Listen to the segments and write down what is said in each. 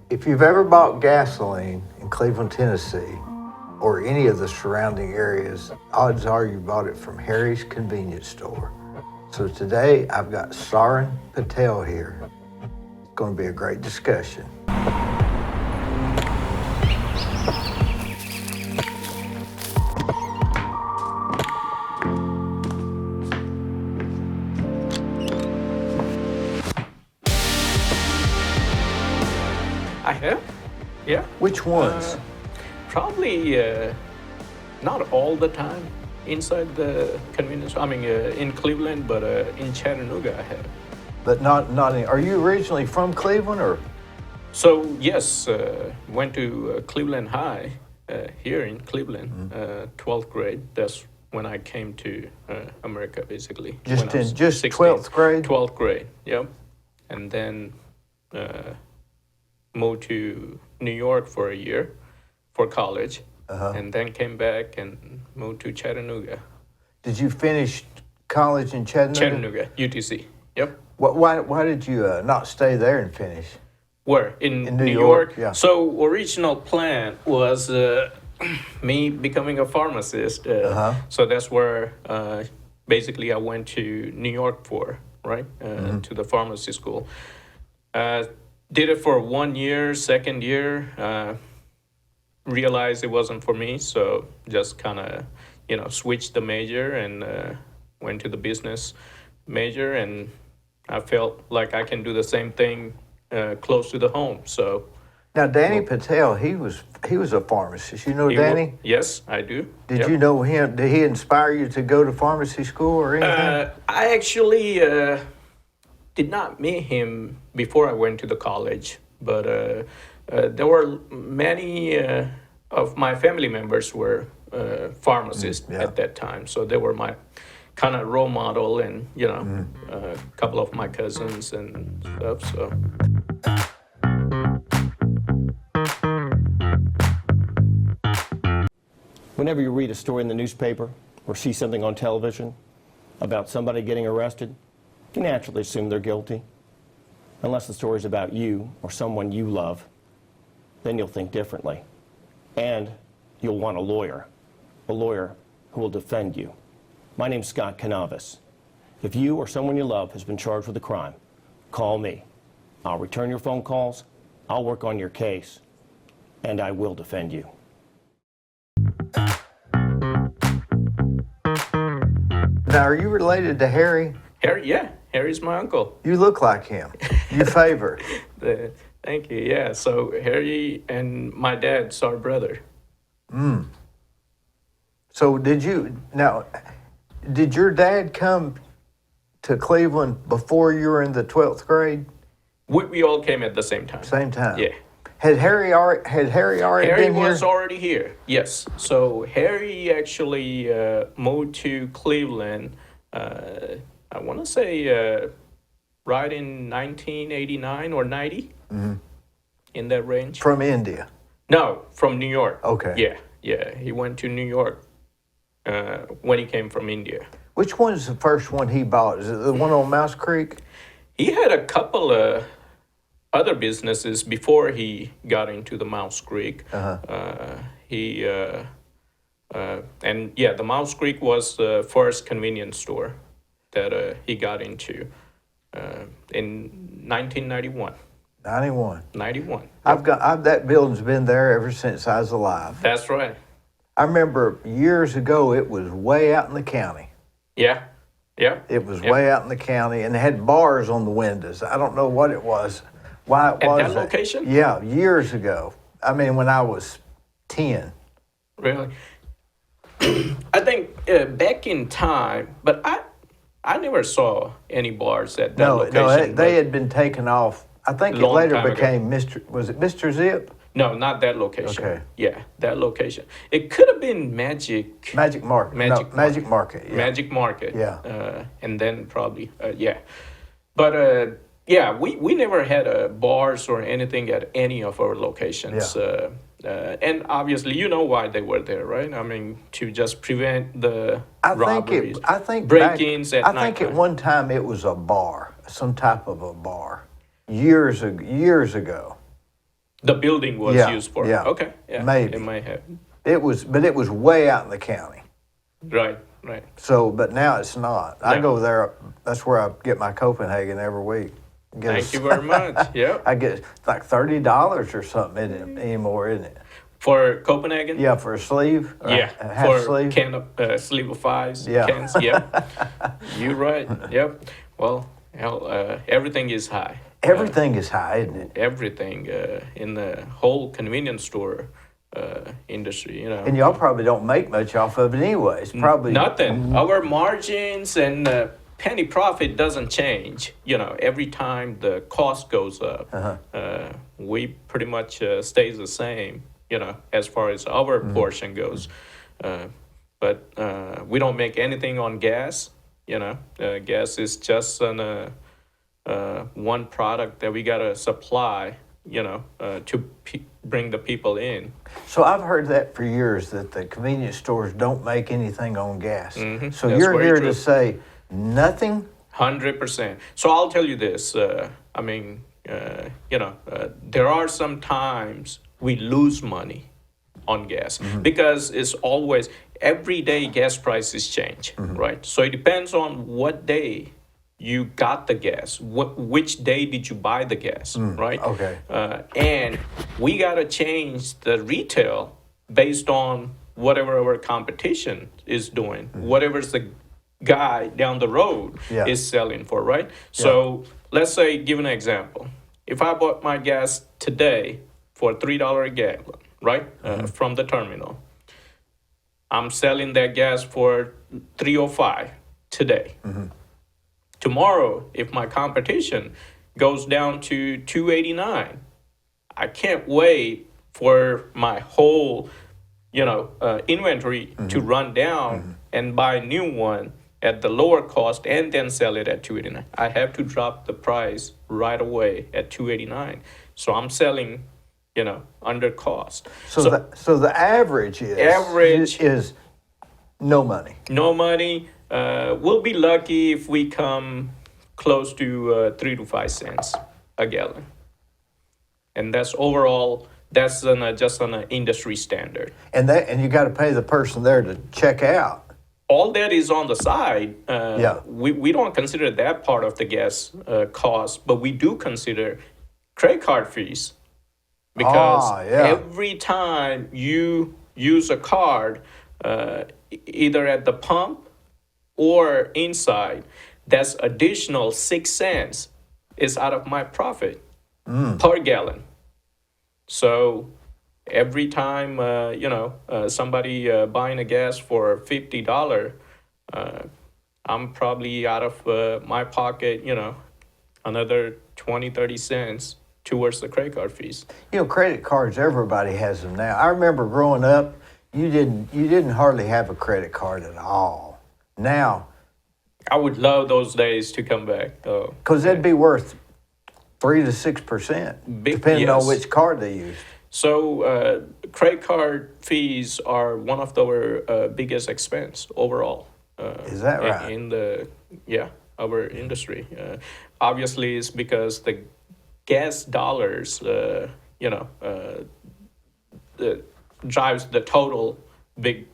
If you've ever bought gasoline in Cleveland, Tennessee, or any of the surrounding areas, odds are you bought it from Harry's convenience store. So today I've got Saurin Patel here. It's going to be a great discussion. I have, yeah. Which ones? Probably not all the time inside the convenience. I mean, in Cleveland, but in Chattanooga, I have. But not in. Are you originally from Cleveland or? So yes, went to Cleveland High here in Cleveland, 12th grade. That's when I came to America, basically. Just when I was 16. 12th grade? 12th grade, yep. And then moved to New York for a year for college, and then came back and moved to Chattanooga. Did you finish college in Chattanooga? Chattanooga, UTC, yep. Why did you not stay there and finish? Where? In New New York, York? yeah. So original plan was me becoming a pharmacist. So that's where basically I went to New York for, right? To the pharmacy school. Did it for 1 year, second year, realized it wasn't for me. So just kind of, switched the major and went to the business major. And I felt like I can do the same thing close to the home. So Now, Danny Patel, he was a pharmacist. You know Danny? Yes, I do. Did you know him? Did he inspire you to go to pharmacy school or anything? I actually did not meet him before I went to the college, but there were many of my family members were pharmacists at that time, so they were my kind of role model, and a couple of my cousins and stuff. So. Whenever you read a story in the newspaper or see something on television about somebody getting arrested, you naturally assume they're guilty. Unless the story's about you or someone you love, then you'll think differently. And you'll want a lawyer who will defend you. My name's Scott Canavis. If you or someone you love has been charged with a crime, call me. I'll return your phone calls, I'll work on your case, and I will defend you. Now, are you related to Harry? Harry, yeah, Harry's my uncle. You look like him. You favor. Thank you. Yeah, so Harry and my dad's our brother. So did your dad come to Cleveland before you were in the 12th grade? We all came at the same time. Same time? Yeah. Had Harry already been here? Harry was already here, yes. So Harry actually moved to Cleveland, I want to say right in 1989 or 90, in that range. From India? No, from New York. Okay. Yeah. He went to New York when he came from India. Which one is the first one he bought? Is it the one on Mouse Creek? He had a couple of other businesses before he got into the Mouse Creek. The Mouse Creek was the first convenience store that he got into in 1991. 91. That building's been there ever since I was alive. That's right. I remember years ago it was way out in the county. Yeah. It was way out in the county, and it had bars on the windows. I don't know what it was. Why it was at that location? Yeah, years ago. I mean, when I was 10. Really? I think back in time, but I never saw any bars at that location. No, they had been taken off. I think it later became was it Mr. Zip? No, not that location. Okay. Yeah, that location. It could have been Magic Market. Magic Market. Yeah. Magic Market. Yeah. And then probably, But, we never had bars or anything at any of our locations. Yeah. And obviously, you know why they were there, right? I mean, to just prevent the robberies, break-ins at night. I think at one time it was a bar, some type of a bar, years ago. The building was Yeah, used for. yeah. Okay. Yeah. Maybe. It might have. But it was way out in the county. Right. Right. So, but now it's not. I No. go there. That's where I get my Copenhagen every week. Thank you very much. Yeah. I get like $30 or something in it anymore, isn't it? For Copenhagen. Yeah, for a sleeve. Or Yeah. a half For sleeve. can of sleeve of fives. Yeah. Cans. Yep. You're right. Yep. Well, hell, everything is high. Everything is high, isn't it? Everything in the whole convenience store industry, you know. And y'all probably don't make much off of it anyway. It's probably Nothing. Our margins and penny profit doesn't change. You know, every time the cost goes up, we pretty much stays the same. You know, as far as our portion goes, but we don't make anything on gas. You know, gas is just one product that we gotta supply. You know, to bring the people in. So I've heard that for years, that the convenience stores don't make anything on gas. So That's you're very here true. to say nothing? 100%. So I'll tell you this. I mean, there are some times we lose money on gas because it's always every day gas prices change, right? So it depends on what day you got the gas. Which day did you buy the gas, right? Okay. And we gotta change the retail based on whatever our competition is doing, whatever's the guy down the road Yeah. is selling for, right? So let's say, give an example. If I bought my gas today for $3 a gallon, right, from the terminal, I'm selling that gas for $3.05 today. Tomorrow, if my competition goes down to $2.89, I can't wait for my whole, inventory to run down and buy a new one at the lower cost and then sell it at $2.89. I have to drop the price right away at $2.89. So I'm selling, under cost. So the average is no money. No money. We'll be lucky if we come close to 3 to 5 cents a gallon, and that's overall. That's just on an industry standard. And you got to pay the person there to check out. All that is on the side. Yeah. We don't consider that part of the gas cost, but we do consider credit card fees because every time you use a card, either at the pump or inside, that's additional 6 cents is out of my profit per gallon. So every time, somebody buying a gas for $50, I'm probably out of my pocket, another 20, 30 cents towards the credit card fees. Credit cards, everybody has them now. I remember growing up, you didn't hardly have a credit card at all. Now, I would love those days to come back. because they'd be worth 3 to 6%, depending on which card they use. So credit card fees are one of our biggest expense overall. Is that right? In our industry. Obviously, it's because the gas dollars, drives the total big,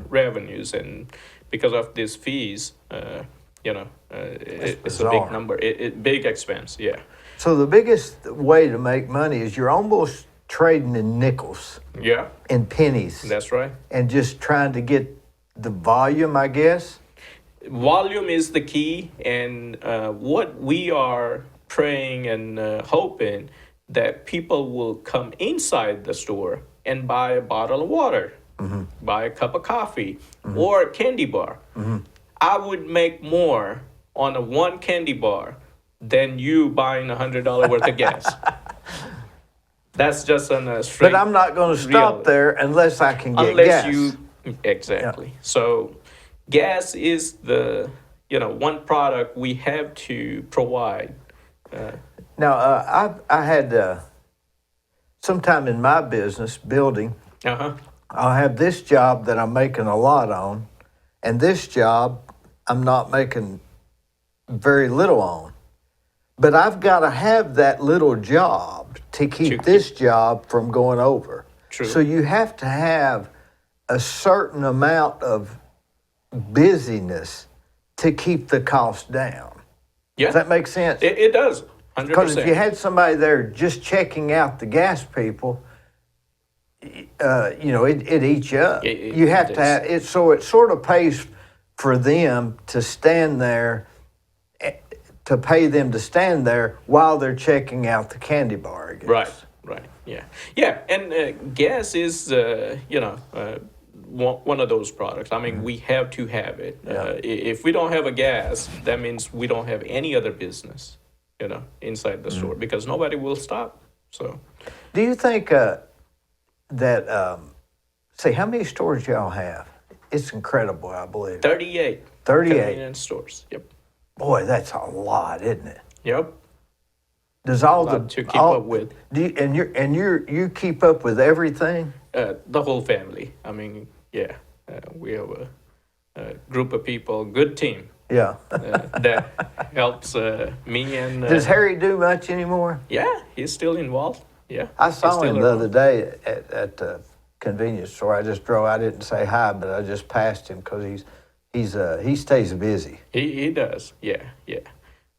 revenues, and because of these fees, it's a big number, big expense, yeah. So the biggest way to make money is you're almost trading in nickels Yeah, and pennies that's right. and just trying to get the volume, I guess. Volume is the key, and what we are praying and hoping that people will come inside the store and buy a bottle of water, buy a cup of coffee, or a candy bar. I would make more on a one candy bar than you buying $100 worth of gas. That's just on a straight. But I'm not going to stop reality. there unless I can get Unless gas. exactly. So gas is the one product we have to provide. Now, I had sometime in my business building, I'll have this job that I'm making a lot on, and this job I'm not making very little on. But I've got to have that little job to keep this job from going over. True. So you have to have a certain amount of busyness to keep the cost down. Yeah. Does that make sense? It does. 100%. Because if you had somebody there just checking out the gas people, it eats you up. You have to have it, so it sort of pays for them to stand there, to pay them to stand there while they're checking out the candy bar, I guess. Right, yeah, and gas is one of those products. I mean, we have to have it. If we don't have a gas, that means we don't have any other business, inside the store, because nobody will stop. So, do you think that? See, how many stores y'all have? It's incredible, I believe. 38. 38 convenience stores. Yep. Boy, that's a lot, isn't it? Yep. Does all the to keep up with? Do you, you keep up with everything? The whole family. I mean, yeah, we have a group of people, good team. Yeah. That helps me and. Does Harry do much anymore? Yeah, he's still involved. Yeah. I saw him the other day at the convenience store. I just drove. I didn't say hi, but I just passed him because he stays busy. He does. Yeah.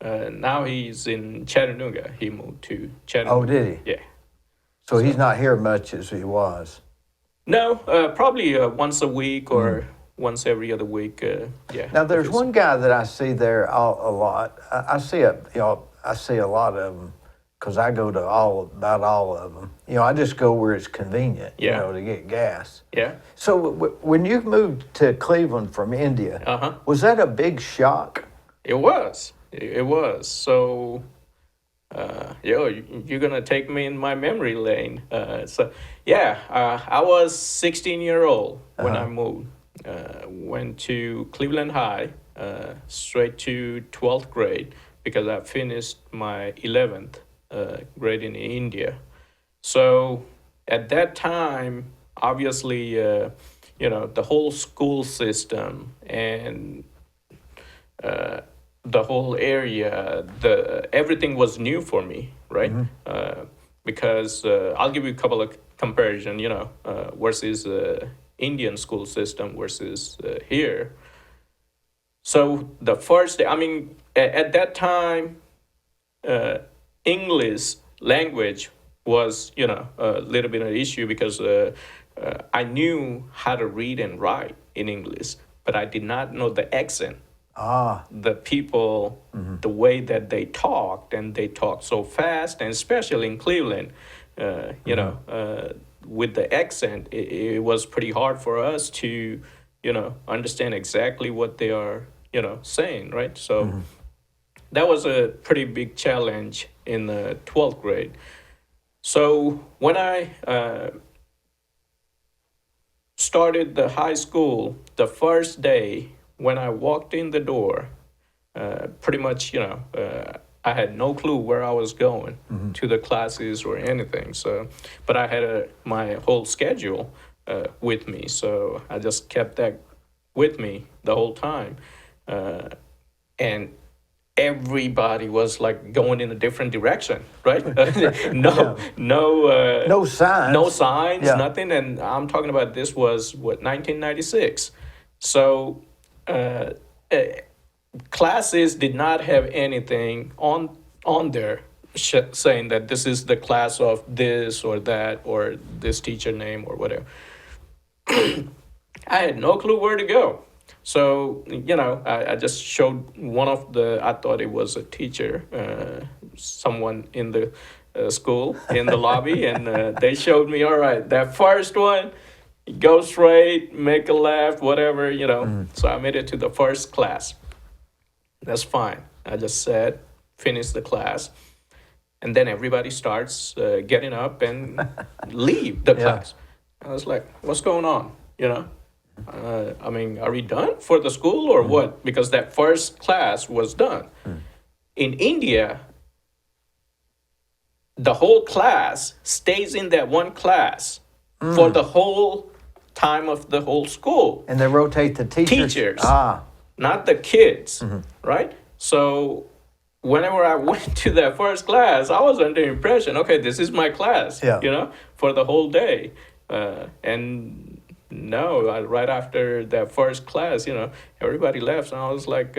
Now he's in Chattanooga. He moved to Chattanooga. Oh, did he? Yeah. So he's not here much as he was. No, probably once a week or once every other week. Yeah. Now there's one guy that I see there a lot. I see a lot of them because I go to about all of them. I just go where it's convenient. To get gas. Yeah. So when you moved to Cleveland from India, was that a big shock? It was. It was. So, you're gonna take me in my memory lane. I was 16-year-old when I moved. Went to Cleveland High, straight to 12th grade because I finished my 11th grade in India. So at that time, obviously, the whole school system and the whole area, everything was new for me, right? Because I'll give you a couple of comparison, versus Indian school system versus here. So the first day, I mean, at that time, English language was, a little bit of an issue because I knew how to read and write in English, but I did not know the accent. The people, the way that they talked, and they talked so fast, and especially in Cleveland, with the accent, it was pretty hard for us to, understand exactly what they are, saying, right? So that was a pretty big challenge in the 12th grade. So when I started the high school, the first day, when I walked in the door, pretty much, I had no clue where I was going to the classes or anything. So, but I had my whole schedule with me, so I just kept that with me the whole time, and everybody was like going in a different direction, right? No signs, nothing. And I'm talking about this was 1996, so. Classes did not have anything on there saying that this is the class of this or that or this teacher name or whatever. I had no clue where to go. So, I just showed I thought it was a teacher, someone in the school, in the lobby, and they showed me, all right, that first one, go straight, make a left, whatever, So I made it to the first class. That's fine. I just said, finish the class. And then everybody starts getting up and leave the class. I was like, what's going on? I mean, are we done for the school or what? Because that first class was done. In India, the whole class stays in that one class for the whole time of the whole school. And they rotate the teachers? Not the kids, right? So whenever I went to that first class, I was under the impression, okay, this is my class, Yeah. for the whole day. And no, right after that first class, everybody left, and I was like,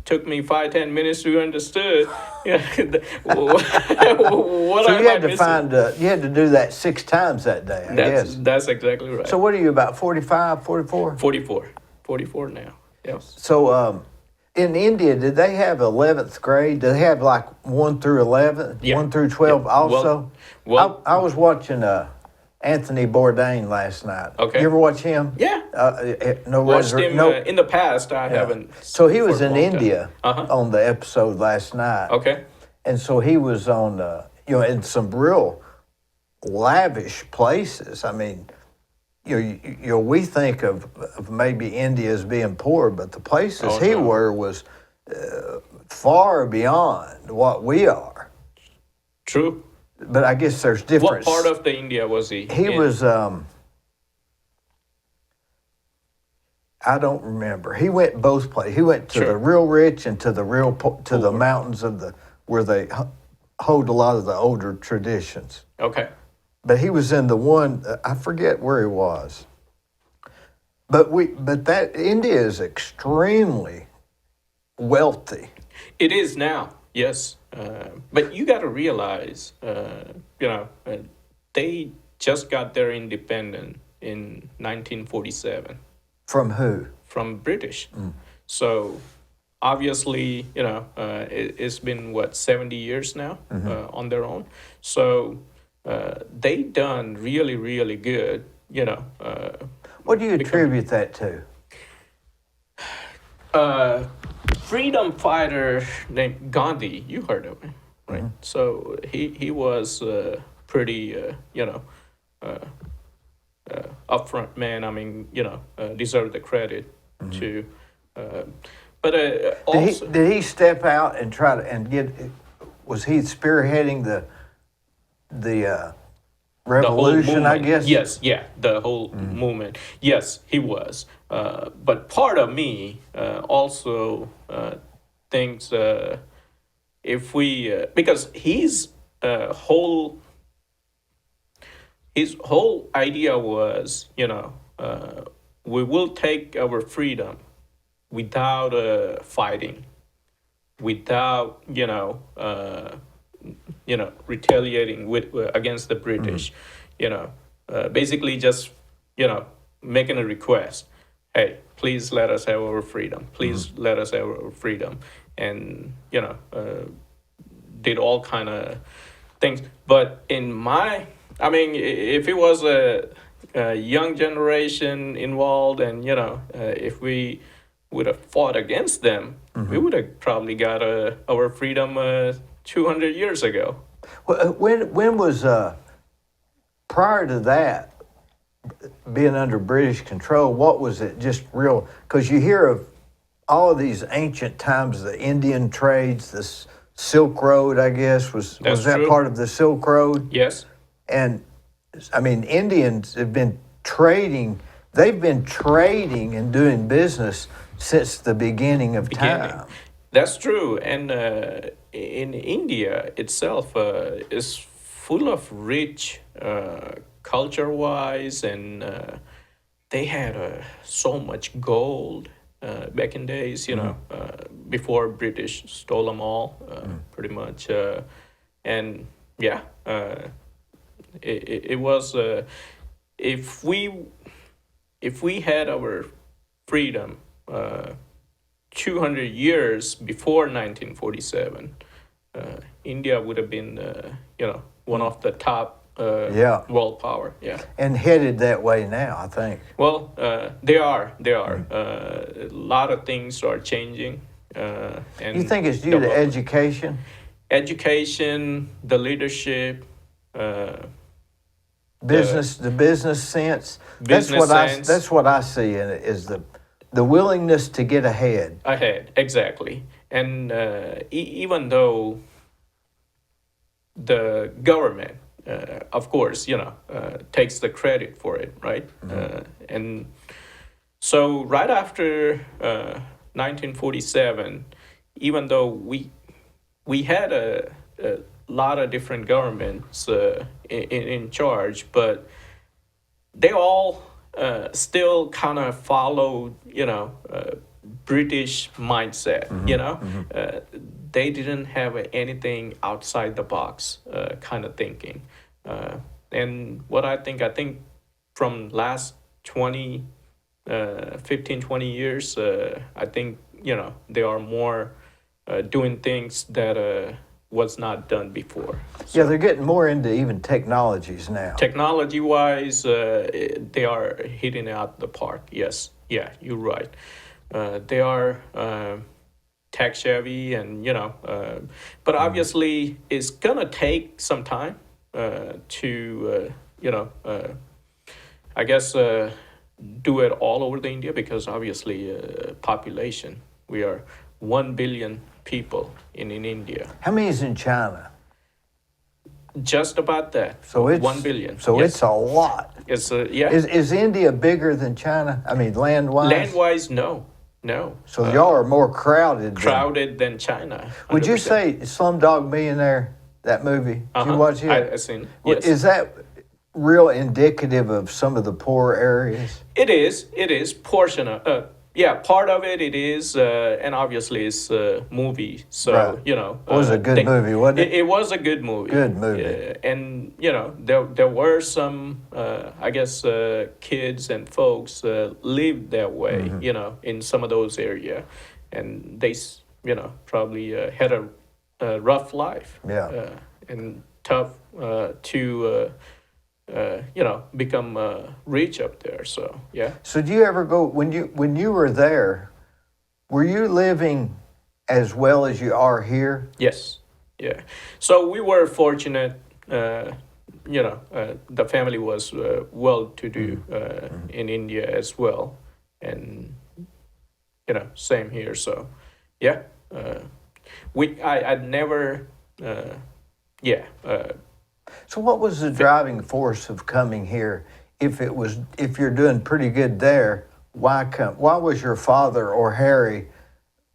took me 5-10 minutes to understood. What So am you I had to missing? you had to do that 6 times that day, I guess. That's exactly right. So what are you, about 45, 44? 44 now. Yes. So in India, did they have 11th grade? Did they have like 1 through 11, Yeah. 1 through 12 Yeah. also? Well, I was watching Anthony Bourdain last night. Okay. You ever watch him? yeah. No, Watched him no. in the past. I haven't. So he for was a in long time. India on the episode last night. Okay. And so he was on, in some real lavish places. I mean, we think of maybe India as being poor, but the places he were was far beyond what we are. True. But I guess there's difference. What part of the India was he? He in? was, I don't remember. He went both places. He went to Sure. the real rich and to the to the mountains where they hold a lot of the older traditions. Okay. But he was in the one, I forget where he was. But that India is extremely wealthy. It is now. Yes. But you got to realize, they just got their independence in 1947 From who? from British. So obviously, it's been 70 years now on their own. So they done really, really good. What do you attribute that to? Freedom fighter named Gandhi. You heard of him, right? So he was pretty, upfront man. I mean, deserved the credit to. But also, Did he step out and try to get? Was he spearheading the revolution? I guess. Yes, yeah, the whole movement. Yes, he was. But part of me also thinks if we because his whole idea was, we will take our freedom without fighting, without retaliating against the British, basically just making a request. Hey, please let us have our freedom. Please let us have our freedom, and did all kind of things. But if it was a young generation involved, and if we would have fought against them, we would have probably got our freedom 200 years ago. When was prior to that, being under British control? What was it? Just real? Because you hear of all of these ancient times, the Indian trades, this Silk Road, I guess was that true. part of the Silk Road? Yes. And I mean, Indians have been trading. They've been trading and doing business since the beginning of time. That's true. And in India itself is full of rich culture-wise, and they had so much gold back in days, before British stole them all, pretty much. And yeah, it was, if we had our freedom 200 years before 1947, India would have been, one of the top world power. Yeah. And headed that way now, I think. Well, they are. A lot of things are changing. And You think it's due to education? Education, the leadership, the business sense. Business sense. That's what I see in it, is the willingness to get ahead. Exactly. And even though the government, of course, takes the credit for it, right? And so right after 1947, even though we had a lot of different governments in charge, but they all still kind of followed, British mindset. They didn't have anything outside the box kind of thinking. And what I think from last 15, 20 years, I think, they are more doing things that was not done before. Yeah, they're getting more into even technologies now. Technology-wise, they are hitting out the park. Yes, yeah, you're right. They are tech savvy, and but obviously it's gonna take some time to I guess do it all over the India, because obviously population, we are 1 billion people in India. How many is in China? Just about that. So it's 1 billion. So yes. it's a lot. It's yeah. Is India bigger than China? I mean, land-wise? Land-wise, no. So y'all are more crowded. Than China. 100%. Would you say Slumdog Millionaire, that movie? Did you watch it? I've seen it. Yes. Is that real indicative of some of the poor areas? It is. Portion of part of it is, and obviously it's a movie. So, right. It was a good movie, wasn't it? It was a good movie. Good movie. And, there were some, I guess, kids and folks lived that way, in some of those areas. And they, probably had a rough life. Yeah. And tough to... become rich up there. So yeah. So do you ever go when you were there? Were you living as well as you are here? Yes. Yeah. So we were fortunate. The family was well-to-do in India as well, and same here. So yeah. I'd never. So what was the driving force of coming here? If you're doing pretty good there, why come? Why was your father or Harry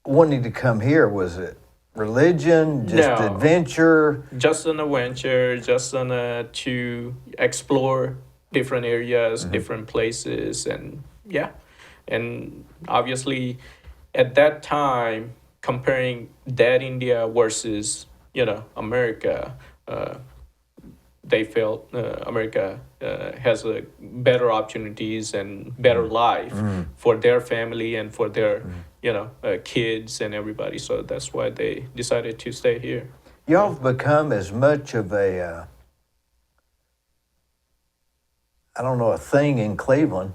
wanting to come here? Was it religion, just adventure? Just an adventure, to explore different areas, different places, and and obviously at that time, comparing that India versus America. They felt America has better opportunities and better life for their family and for their, kids and everybody. So that's why they decided to stay here. Y'all have become as much of a, a thing in Cleveland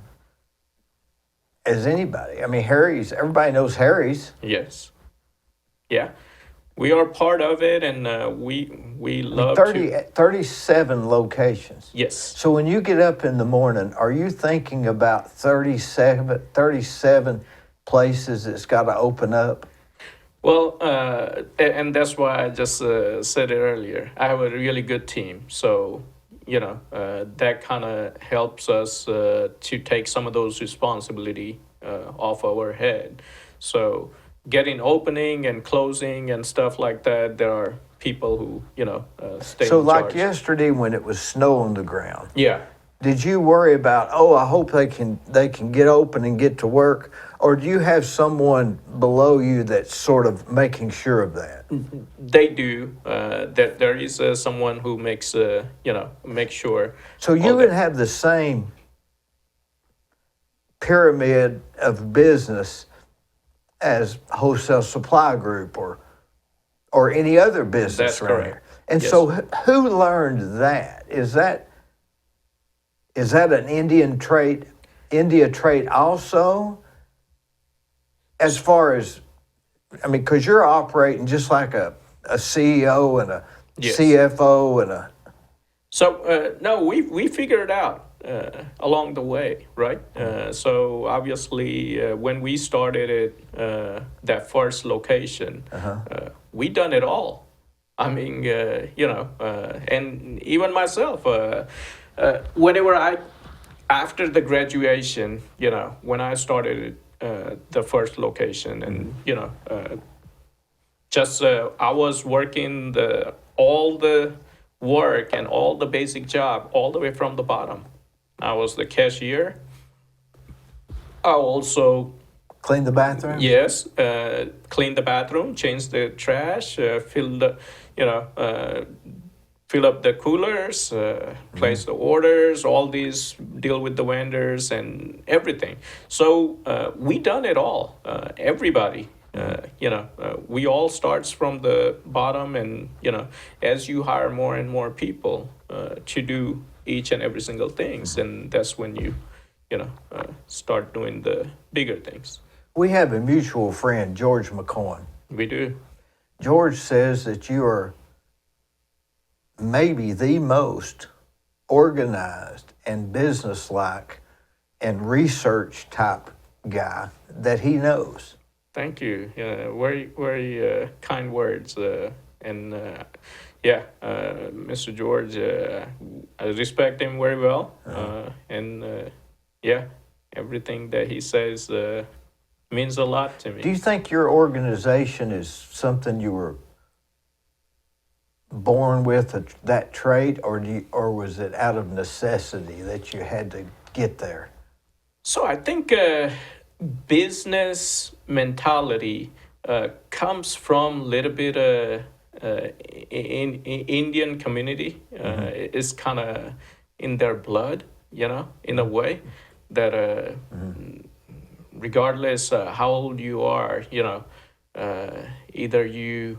as anybody. I mean, everybody knows Harry's. Yes. Yeah. We are part of it, and we love 37 locations. Yes. So when you get up in the morning, are you thinking about 37 places that's got to open up? Well, and that's why I just said it earlier. I have a really good team, so that kind of helps us to take some of those responsibility off our head. So getting opening and closing and stuff like that, there are people who, stay So in like charge. yesterday when it was snow on the ground, Yeah. did you worry about, I hope they can get open and get to work? Or do you have someone below you that's sort of making sure of that? They do. There is someone who makes, make sure. So you would have the same pyramid of business as Wholesale Supply Group or any other business That's around correct. here. And Yes. so who learned that? Is that an India trait also? As far as, because you're operating just like a CEO and a Yes. CFO and a... So, no, we figured it out along the way, right? So obviously, when we started it, that first location, we done it all. I mean, and even myself, whenever after the graduation, when I started the first location, and just I was working all the work and all the basic job all the way from the bottom. I was the cashier. I also Clean the bathroom? yes, clean the bathroom, change the trash, fill the, fill up the coolers, place the orders, all these, deal with the vendors and everything. So we done it all. Everybody, we all starts from the bottom, and as you hire more and more people to do each and every single things, and that's when you start doing the bigger things. We have a mutual friend, George McCoy. We do. George says that you are maybe the most organized and businesslike and research type guy that he knows. Thank you. Very, very kind words. Mr. George, I respect him very well. Everything that he says means a lot to me. Do you think your organization is something you were born with, that trait, or was it out of necessity that you had to get there? So I think business mentality comes from a little bit in Indian community. It's kind of in their blood, in a way that regardless how old you are, either you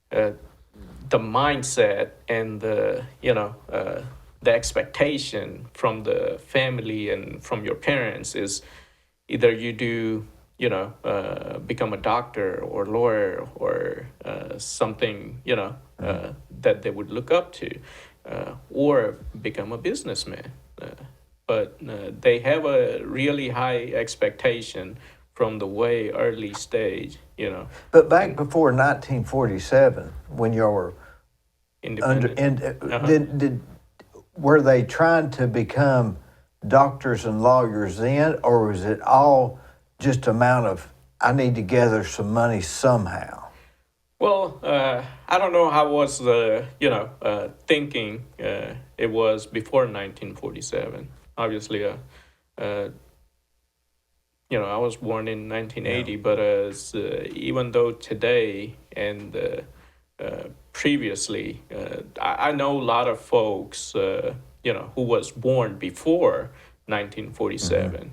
the mindset and the expectation from the family and from your parents is either you do become a doctor or lawyer or something that they would look up to, or become a businessman. But they have a really high expectation from the way early stage, But back before 1947, when you were independent. Were they trying to become doctors and lawyers then, or was it all just amount of, I need to gather some money somehow? Well, I don't know how was the thinking it was before 1947. Obviously, I was born in 1980, but even though today and previously, I know a lot of folks, who was born before 1947,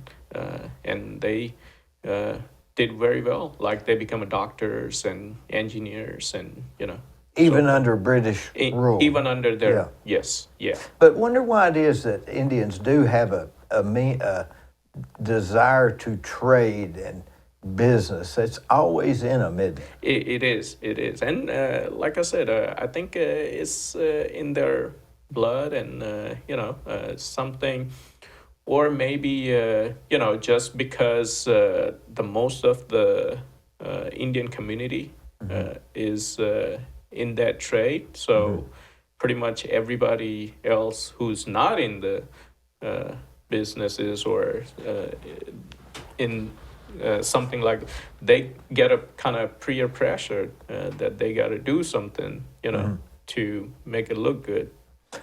and they did very well. Like they become doctors and engineers, and Even under British rule. Even under their yes. But wonder why it is that Indians do have a desire to trade and business. It's always in them, isn't it? It is. And like I said, I think it's in their blood, and something, or maybe just because the most of the Indian community is in that trade, so pretty much everybody else who's not in the businesses or in something like, they get a kind of peer pressure that they got to do something, to make it look good.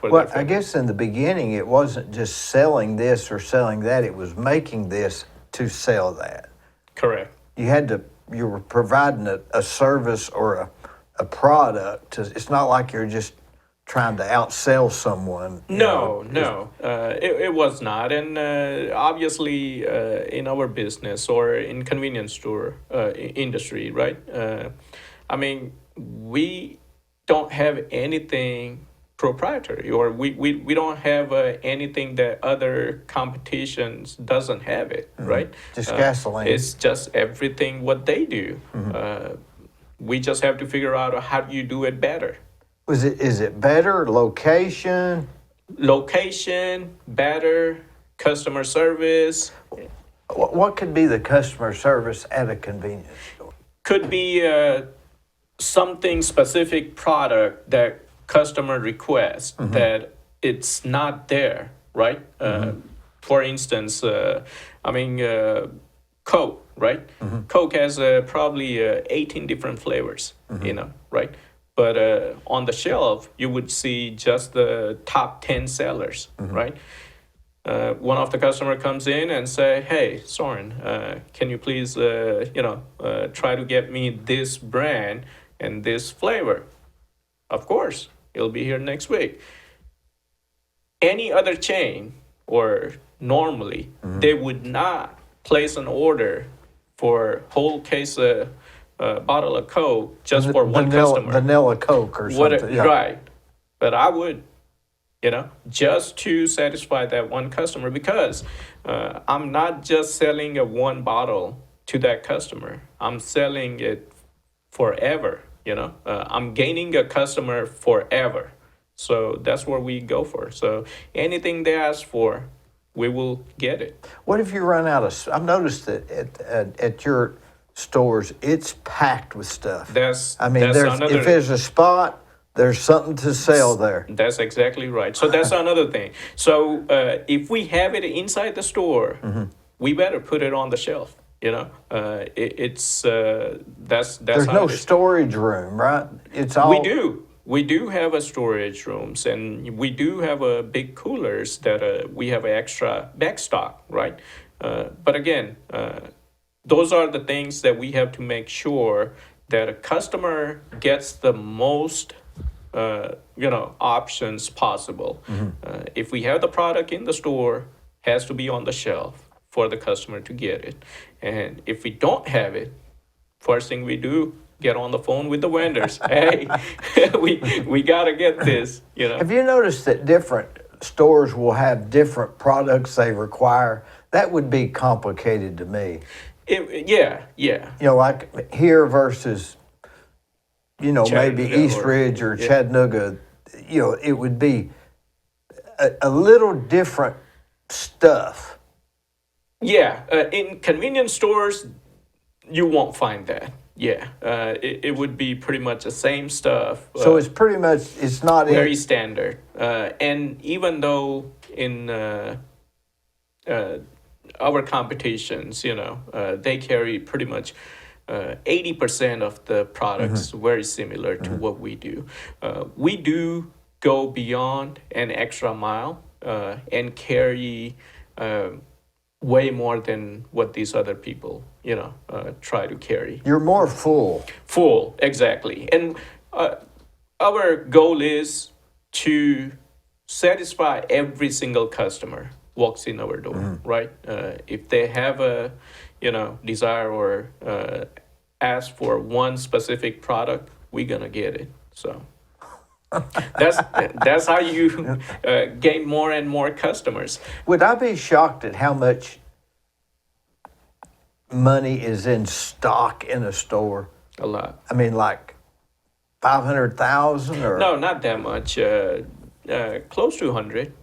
Well, I guess in the beginning it wasn't just selling this or selling that; it was making this to sell that. Correct. You were providing a service or a product. It's not like you're just trying to outsell someone. No. It was not. And obviously in our business or in convenience store industry, right? We don't have anything proprietary, or we don't have anything that other competitions doesn't have it, right? Just gasoline. It's just everything what they do. We just have to figure out how do you do it better. Is it better location? Location, better customer service. What could be the customer service at a convenience store? Could be something specific product that customer requests that it's not there, right? For instance, Coke, right? Coke has probably 18 different flavors, right? But on the shelf, you would see just the top 10 sellers, right? One of the customer comes in and say, "Hey, Saurin, can you please, try to get me this brand and this flavor?" Of course, it'll be here next week. Any other chain, or normally, they would not place an order for whole case bottle of Coke just for one customer. Vanilla Coke or something. Right. But I would, just to satisfy that one customer, because I'm not just selling a one bottle to that customer. I'm selling it forever, I'm gaining a customer forever. So that's what we go for. So anything they ask for, we will get it. What if you run out of? I've noticed that at your stores, it's packed with stuff. That's if there's a spot, there's something to sell there. That's exactly right. So that's another thing. So if we have it inside the store, we better put it on the shelf. That's There's no storage room, right? It's all. We do have a storage rooms, and we do have a big coolers that we have extra back stock, right? But again, those are the things that we have to make sure that a customer gets the most, options possible. If we have the product in the store, has to be on the shelf for the customer to get it. And if we don't have it, first thing we do, get on the phone with the vendors. Hey, we gotta get this. Have you noticed that different stores will have different products they require? That would be complicated to me. Yeah. Like here versus, maybe East Ridge or Chattanooga. It would be a little different stuff. Yeah, in convenience stores, you won't find that. Yeah, it would be pretty much the same stuff. So it's pretty much, it's not very standard. And even though in our competitions, they carry pretty much 80% of the products very similar to what we do. We do go beyond an extra mile and carry way more than what these other people, try to carry. You're more full. Full, exactly. And our goal is to satisfy every single customer walks in our door, right? If they have a, desire or ask for one specific product, we're gonna get it. So that's how you gain more and more customers. Would I be shocked at how much money is in stock in a store? A lot. I mean, like 500,000 or? No, not that much. Close to 100.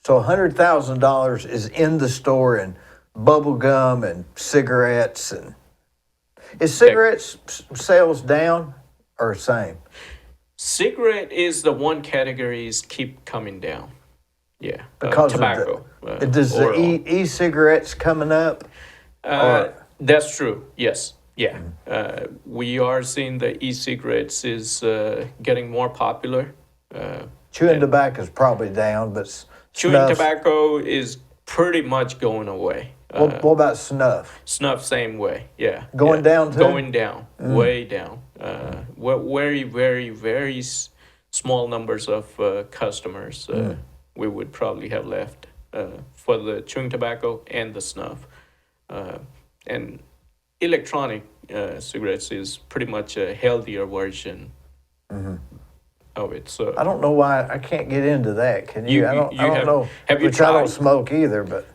So $100,000 is in the store in bubble gum and cigarettes. And is cigarettes sales down or same? Cigarette is the one categories keep coming down. Yeah, because tobacco. Does the e-cigarettes coming up? That's true. Yes. Yeah. We are seeing the e-cigarettes is getting more popular. Chewing tobacco is probably down, but chewing tobacco is pretty much going away. What about snuff? Snuff, same way. Yeah. Going down too? Going down, way down. Very, very, very small numbers of customers we would probably have left for the chewing tobacco and the snuff. And electronic cigarettes is pretty much a healthier version of it. So I don't know why I can't get into that. Can you? I don't know. Have you which tried? I don't smoke either, but.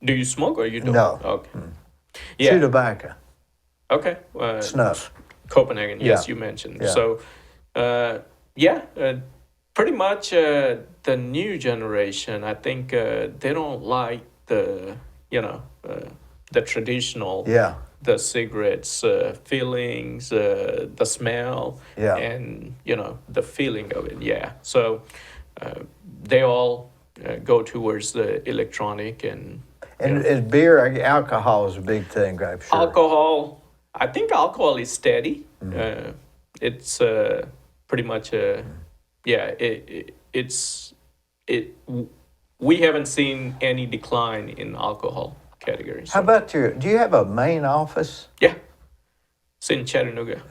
Do you smoke or you don't? No. Okay. Yeah. Chew tobacco. Okay. Snuff. Copenhagen, yes, you mentioned. Yeah. So, pretty much the new generation, I think they don't like the traditional, the cigarettes fillings, the smell, and, the feeling of it, So they all go towards the electronic and And is beer, alcohol is a big thing, I'm sure. Alcohol, I think alcohol is steady. It's pretty much we haven't seen any decline in alcohol categories. How about do you have a main office? Yeah, it's in Chattanooga.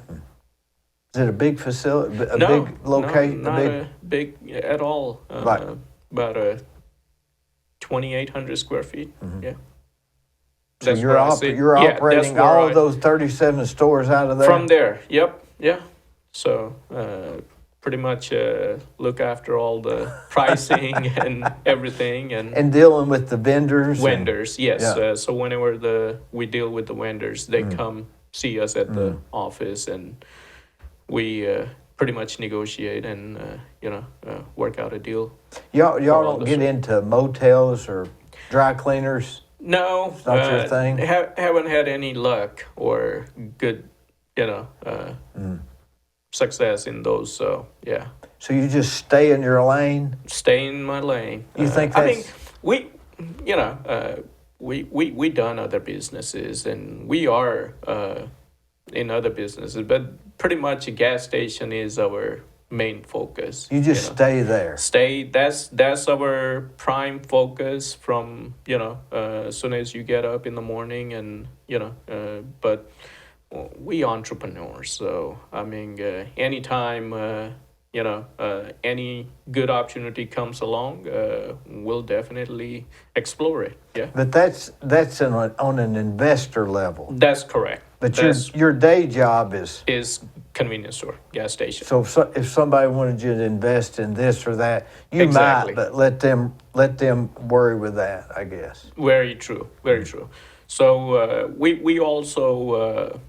Is it a big facility, big location? No, not big at all. About 2,800 square feet. Yeah. So you're operating all of those 37 stores out of there? From there, yep, yeah. So pretty much look after all the pricing and everything. And dealing with the vendors? Vendors, yes. Yeah. So whenever we deal with the vendors, they come see us at the office, and we pretty much negotiate and, work out a deal. Y'all don't get into motels or dry cleaners? No, it's not your thing. Haven't had any luck or good, success in those. So yeah. So you just stay in your lane. Stay in my lane. You think that's? We done other businesses, and we are in other businesses, but pretty much a gas station is our main focus. You just stay there. That's our prime focus from, as soon as you get up in the morning, and, but we entrepreneurs. So, I mean, anytime, any good opportunity comes along, we'll definitely explore it. Yeah. But that's on an investor level. That's correct. But your day job is convenience store, gas station. So if somebody wanted you to invest in this or that, you might, but let them worry with that, I guess. Very true, very true. So we also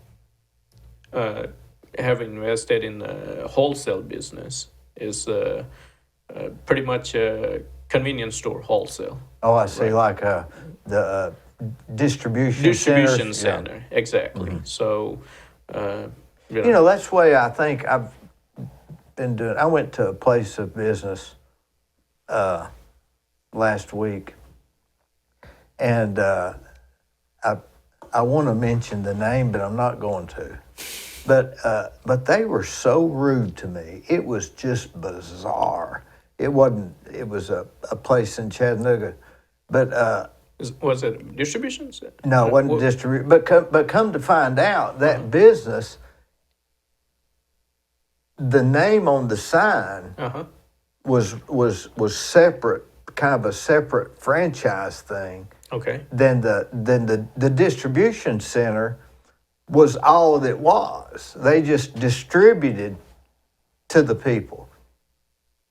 have invested in the wholesale business. Is pretty much a convenience store wholesale. Oh, I see, right. Like the distribution center. Yeah. Exactly. So, that's the way I think I've been doing. I went to a place of business last week, and I want to mention the name, but I'm not going to. But they were so rude to me. It was just bizarre. It wasn't. It was a place in Chattanooga, but. Was it distribution? No, it wasn't distribution. But come to find out, that business, the name on the sign was separate, kind of a separate franchise thing. Okay. Then the distribution center was all that was. They just distributed to the people,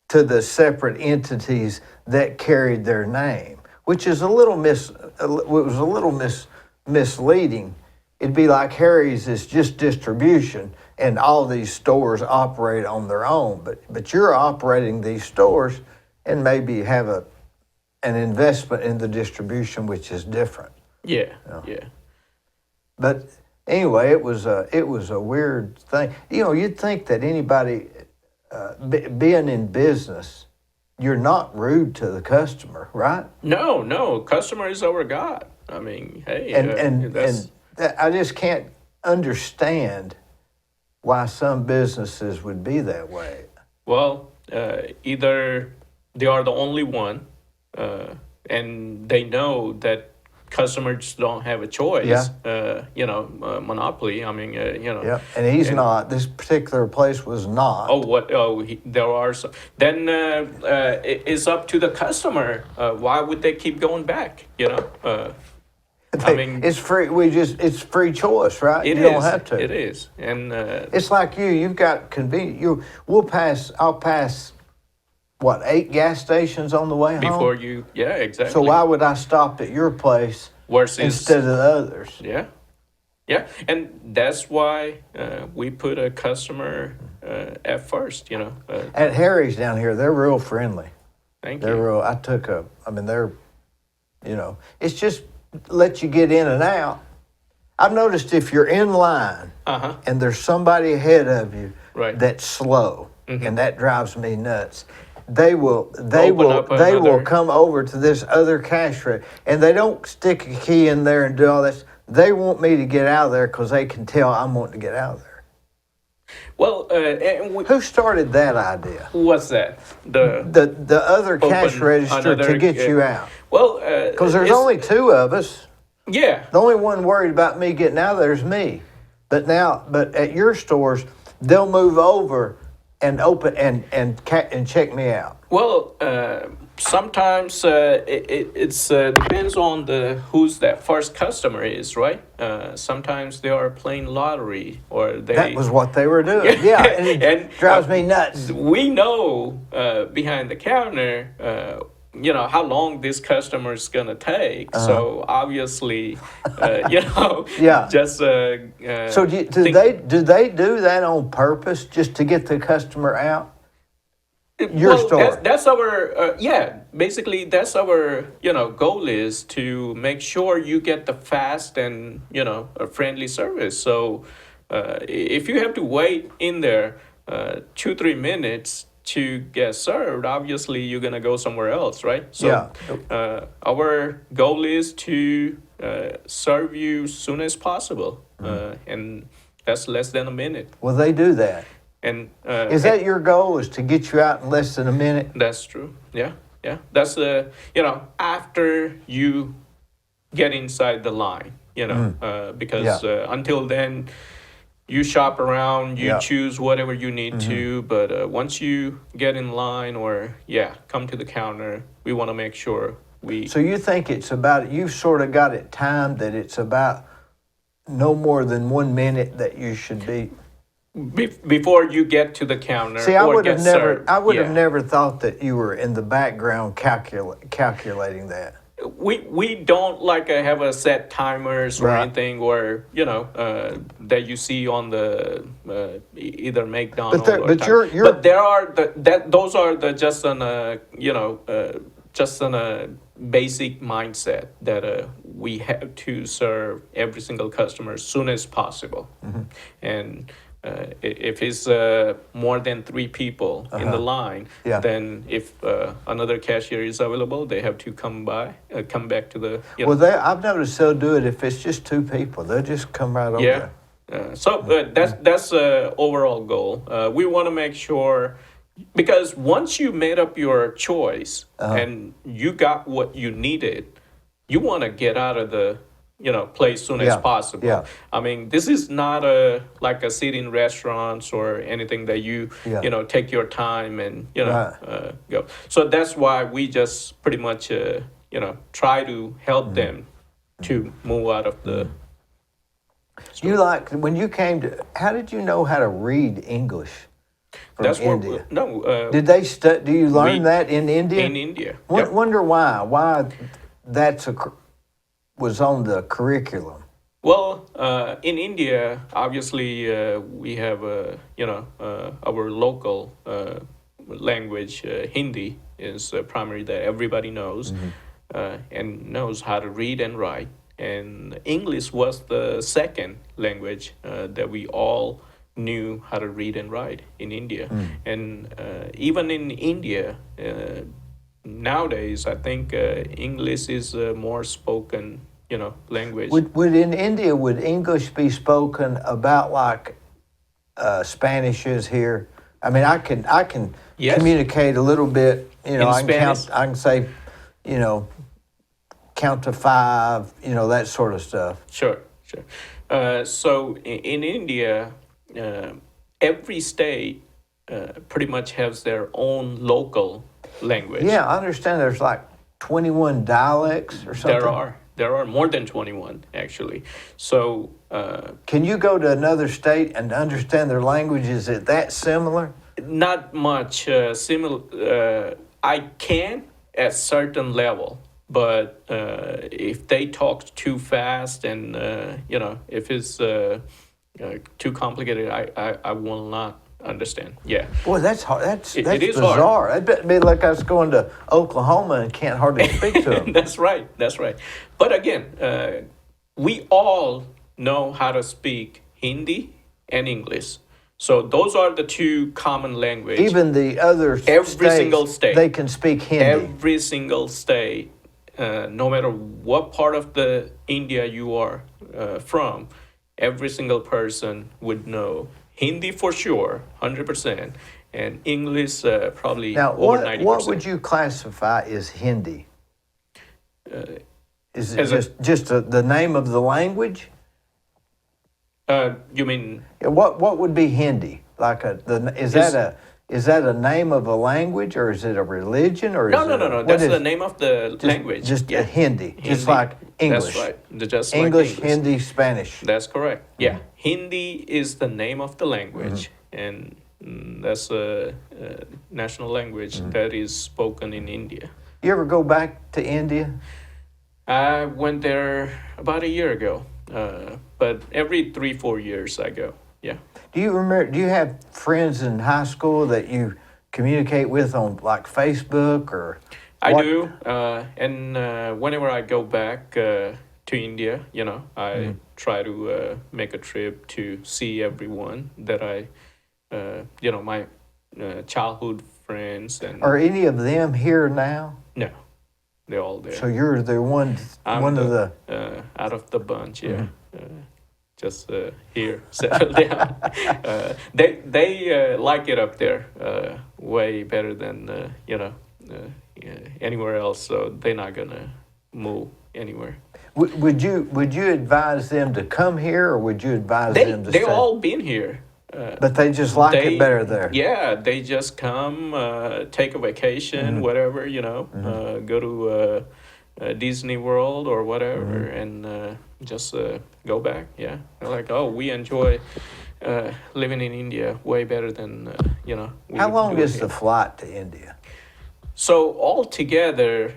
to the separate entities that carried their name. Which is a little misleading. It'd be like Harry's is just distribution, and all these stores operate on their own. But you're operating these stores, and maybe have an investment in the distribution, which is different. Yeah, yeah. But anyway, it was a weird thing. You'd think that anybody being in business, you're not rude to the customer, right? No. Customer is our God. I mean, hey. And I just can't understand why some businesses would be that way. Well, either they are the only one, and they know that customers don't have a choice. Monopoly. I mean, Yeah, and he's not. This particular place was not. Oh, what? Oh, there are some. Then it's up to the customer. Why would they keep going back? I mean, it's free. It's free choice, right? You don't have to. It is, and it's like you've got convenient. I'll pass. What, 8 gas stations on the way home? Before you, yeah, exactly. So why would I stop at your place instead of the others? Yeah, and that's why we put a customer at first. At Harry's down here, they're real friendly. Thank they're you. They're, it's just let you get in and out. I've noticed if you're in line and there's somebody ahead of you that's slow, and that drives me nuts. they will another- come over to this other cash register, and they don't stick a key in there and do all this. They want me to get out of there because they can tell I'm wanting to get out of there. Well, and Who started that idea? what's that? The other cash Open register to another, get you out. Well, Because there's only two of us. yeah. The only one worried about me getting out of there is me. But at your stores, they'll move over and open and check me out. Well, sometimes it's depends on who's that first customer is, right? Sometimes they are playing lottery or they. That was what they were doing. Yeah, and it drives me nuts. We know behind the counter. How long this customer is gonna take. So obviously, Yeah. just So do they do that on purpose just to get the customer out? Your store. That's our basically that's our goal is to make sure you get the fast and a friendly service. So if you have to wait in there 2-3 minutes to get served, obviously you're gonna go somewhere else, right? So our goal is to serve you soon as possible, and that's less than a minute. Well, they do that. And Is that your goal? Is to get you out in less than a minute? That's true. Yeah. That's after you get inside the line, because until then, you shop around, you choose whatever you need to. But once you get in line or come to the counter, we want to make sure we. So you think it's about, you've sort of got it timed that it's about no more than 1 minute that you should be. Before you get to the counter. See, I would have never, served. I would have never thought that you were in the background calculating that. We don't have a set timers or Right. anything, or that you see on the either McDonald's But or you're but there are those are just on a just on a basic mindset that we have to serve every single customer as soon as possible, and. If it's more than 3 people in the line, then if another cashier is available, they have to come back to the. I've noticed they'll do it if it's just 2 people. They'll just come right over there. So that's overall goal. We want to make sure, because once you made up your choice and you got what you needed, you want to get out of the place soon as possible. Yeah. I mean, this is not like a sitting restaurants or anything that you take your time and go. So that's why we just pretty much try to help them to move out of the. You when you came to, how did you know how to read English from That's India? Did they do you learn that in India? In India. Wonder why that's was on the curriculum. Well, in India, obviously, we have our local language. Hindi is primary that everybody knows and knows how to read and write. And English was the second language that we all knew how to read and write in India. And even in India, nowadays, I think English is more spoken language. Would in India, would English be spoken about like Spanish is here? I mean, I can Yes. communicate a little bit. In I can Spanish? count. I can say, count to 5. That sort of stuff. Sure. So in India, every state pretty much has their own local language. Yeah, I understand. There's like 21 dialects or something. There are more than 21 actually. So can you go to another state and understand their language? Is it that similar? not much similar. I can at certain level, but if they talk too fast and if it's too complicated, I will not understand. Yeah. Boy, that's hard. That's It is bizarre. That'd be like us going to Oklahoma and can't hardly speak to them. That's right. But again, we all know how to speak Hindi and English. So those are the two common language. Even the other Every single state. they can speak Hindi. Every single state, no matter what part of the India you are from, every single person would know Hindi for sure, 100%, and English probably Now, over 90%. what would you classify as Hindi? Is it just the name of the language? You mean? What would be Hindi? Like is that a name of a language, or is it a religion, or No. That's the name of the language. Just a Hindi, just like English. That's right. Just English, like English. Hindi, Spanish. That's correct. Yeah, Hindi is the name of the language, and that's a national language that is spoken in India. You ever go back to India? I went there about a year ago, but every 3-4 years I go. Yeah. Do you remember? Do you have friends in high school that you communicate with on like Facebook or? I do, and whenever I go back to India, I try to make a trip to see everyone that my childhood friends and. Are any of them here now? No, they're all there. So you're the one of the out of the bunch, yeah. Just here, settle down. They like it up there way better than anywhere else. So they're not gonna move anywhere. Would you advise them to come here, or would you advise them to stay? They all been here. But they just like it better there. Yeah, they just come, take a vacation, whatever, go to Disney World or whatever, and just go back. Yeah, they're like, oh, we enjoy living in India way better than we How long do is here. the flight to India? So altogether,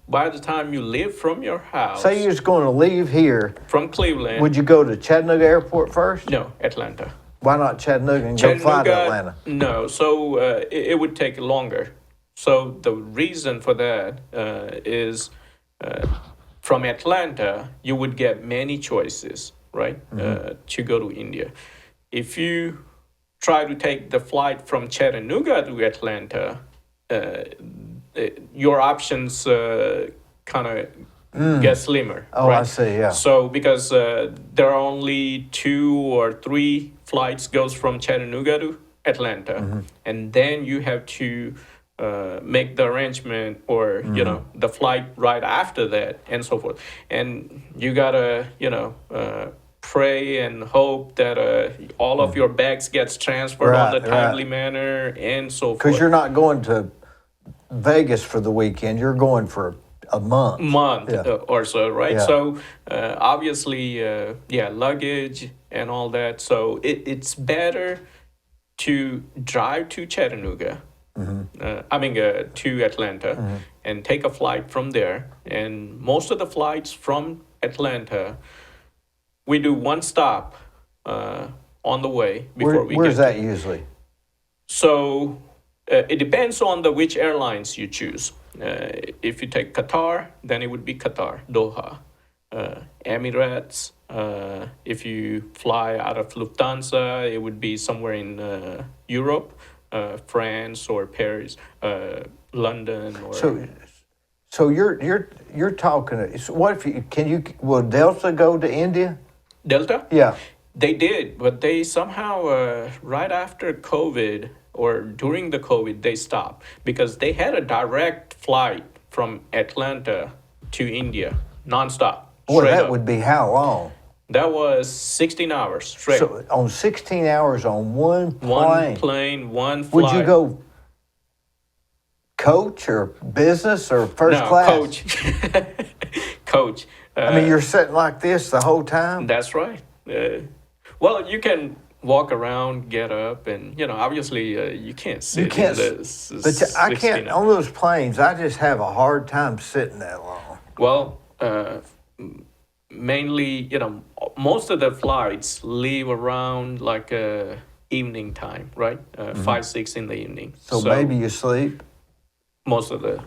by the time you leave from your house, Say you're just going to leave here. from Cleveland, Would you go to Chattanooga Airport first? no, Atlanta. Why not Chattanooga and go fly to Atlanta? No, so it would take longer. So the reason for that is from Atlanta, you would get many choices, right, to go to India. If you try to take the flight from Chattanooga to Atlanta, your options kind of get slimmer. Oh, right? I see, yeah. So because there are only 2 or 3 flights goes from Chattanooga to Atlanta, and then you have to make the arrangement or the flight right after that and so forth, and you gotta pray and hope that all of your bags gets transferred on the timely manner and so forth. Because you're not going to Vegas for the weekend, you're going for a month. Or so, right? Yeah. So obviously, luggage and all that. So it's better to drive to Chattanooga. To Atlanta, and take a flight from there. And most of the flights from Atlanta, we do one stop on the way before we get. Where's that usually? So it depends on which airlines you choose. If you take Qatar, then it would be Qatar, Doha. Emirates, if you fly out of Lufthansa, it would be somewhere in Europe. France or Paris, London, or so you're talking. So what if will Delta go to India? Delta? Yeah, they did, but they somehow right after COVID or during the COVID they stopped because they had a direct flight from Atlanta to India nonstop. Boy, that up. would be how long? That was 16 hours straight. So on 16 hours on one plane. One plane, one flight. Would you go coach or business or first class? Coach. Coach. I mean, you're sitting like this the whole time? That's right. Well, you can walk around, get up, and obviously you can't sit. You can't. But I can't on those planes. I just have a hard time sitting that long. Well, mainly, most of the flights leave around like evening time, right? 5, 6 in the evening. So maybe you sleep. Most of the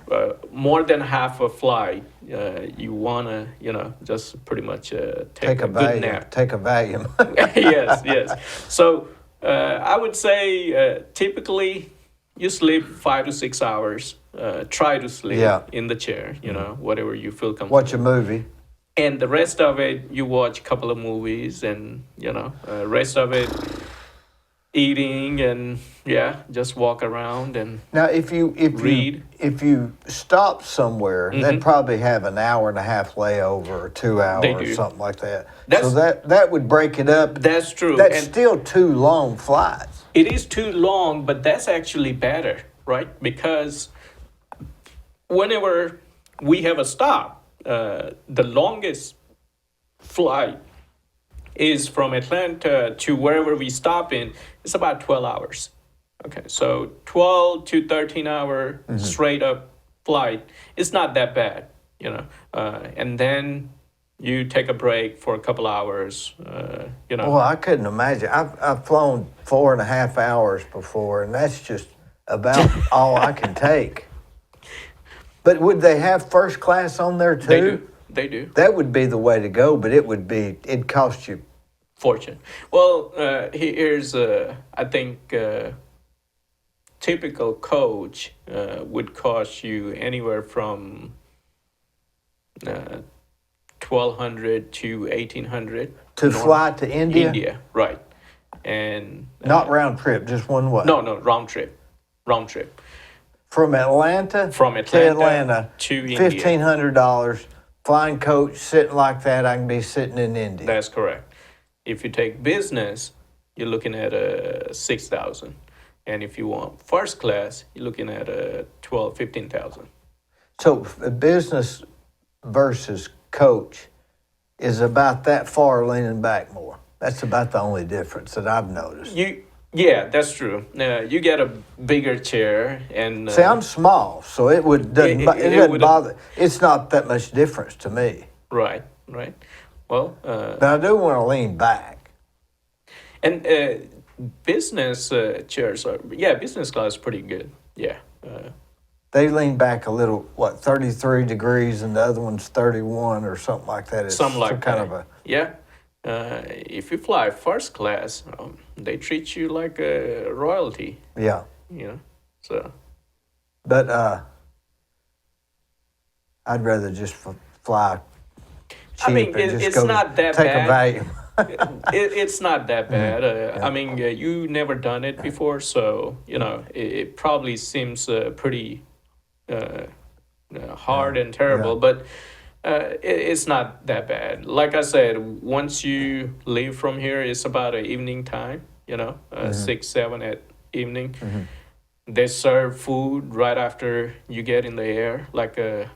more than half a flight, you wanna just pretty much take a good nap. Take a Valium. Yes. So I would say typically you sleep 5 to 6 hours. Try to sleep in the chair, whatever you feel comfortable. Watch a movie. And the rest of it, you watch a couple of movies, and rest of it, eating and just walk around and Now, if read. if you stop somewhere, they probably have an hour and a half layover or 2 hours They or do. something like that. That's- So that would break it up. That's true. That's And still 2 long flights. it is too long, but that's actually better, right? Because whenever we have a stop, the longest flight is from Atlanta to wherever we stop in. It's about 12 hours. Okay, so 12 to 13 hour straight up flight. It's not that bad, and then you take a break for a couple hours, Well, I couldn't imagine. I've flown 4.5 hours before, and that's just about all I can take. But would they have first class on there too? They do. That would be the way to go, but it'd cost you. Fortune. Well, here's I think typical coach would cost you anywhere from $1,200 to $1,800 To fly to India? India, right? And Not round trip, just one way. no, round trip. From Atlanta? From to Atlanta Atlanta. to India. $1,500. Flying coach sitting like that, I can be sitting in India. That's correct. If you take business, you're looking at 6,000, and if you want first class, you're looking at 15,000. So business versus coach is about that far leaning back more. That's about the only difference that I've noticed. Yeah, that's true. You get a bigger chair, and See, I'm small, so it doesn't wouldn't- bother. It's not that much difference to me. right. Well, But I do want to lean back. and business chairs are business class is pretty good. Yeah. They lean back a little, 33 degrees, and the other one's 31 or something like that. It's Something like kind that. of a. Yeah. If you fly first class, they treat you like a royalty. Yeah. So. But I'd rather just fly cheap I mean, and just it's go not that take bad. a value. It's not that bad. I mean, you never done it before, so it probably seems pretty hard and terrible, but it's not that bad. Like I said, once you leave from here, it's about an evening time. 6, 7 at evening. They serve food right after you get in the air, like a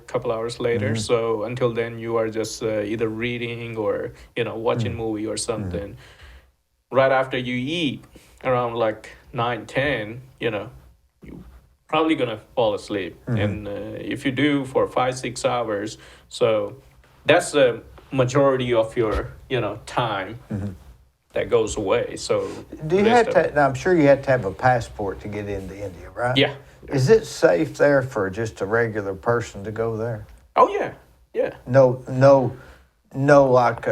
couple hours later. So until then, you are just either reading or watching movie or something. Right after you eat, around like 9, 10, you probably gonna fall asleep. And if you do for 5, 6 hours, so that's the majority of your time. That goes away. So Do you have to? Now, I'm sure you have to have a passport to get into India, right? Yeah. Is it safe there for just a regular person to go there? Oh yeah. No. Like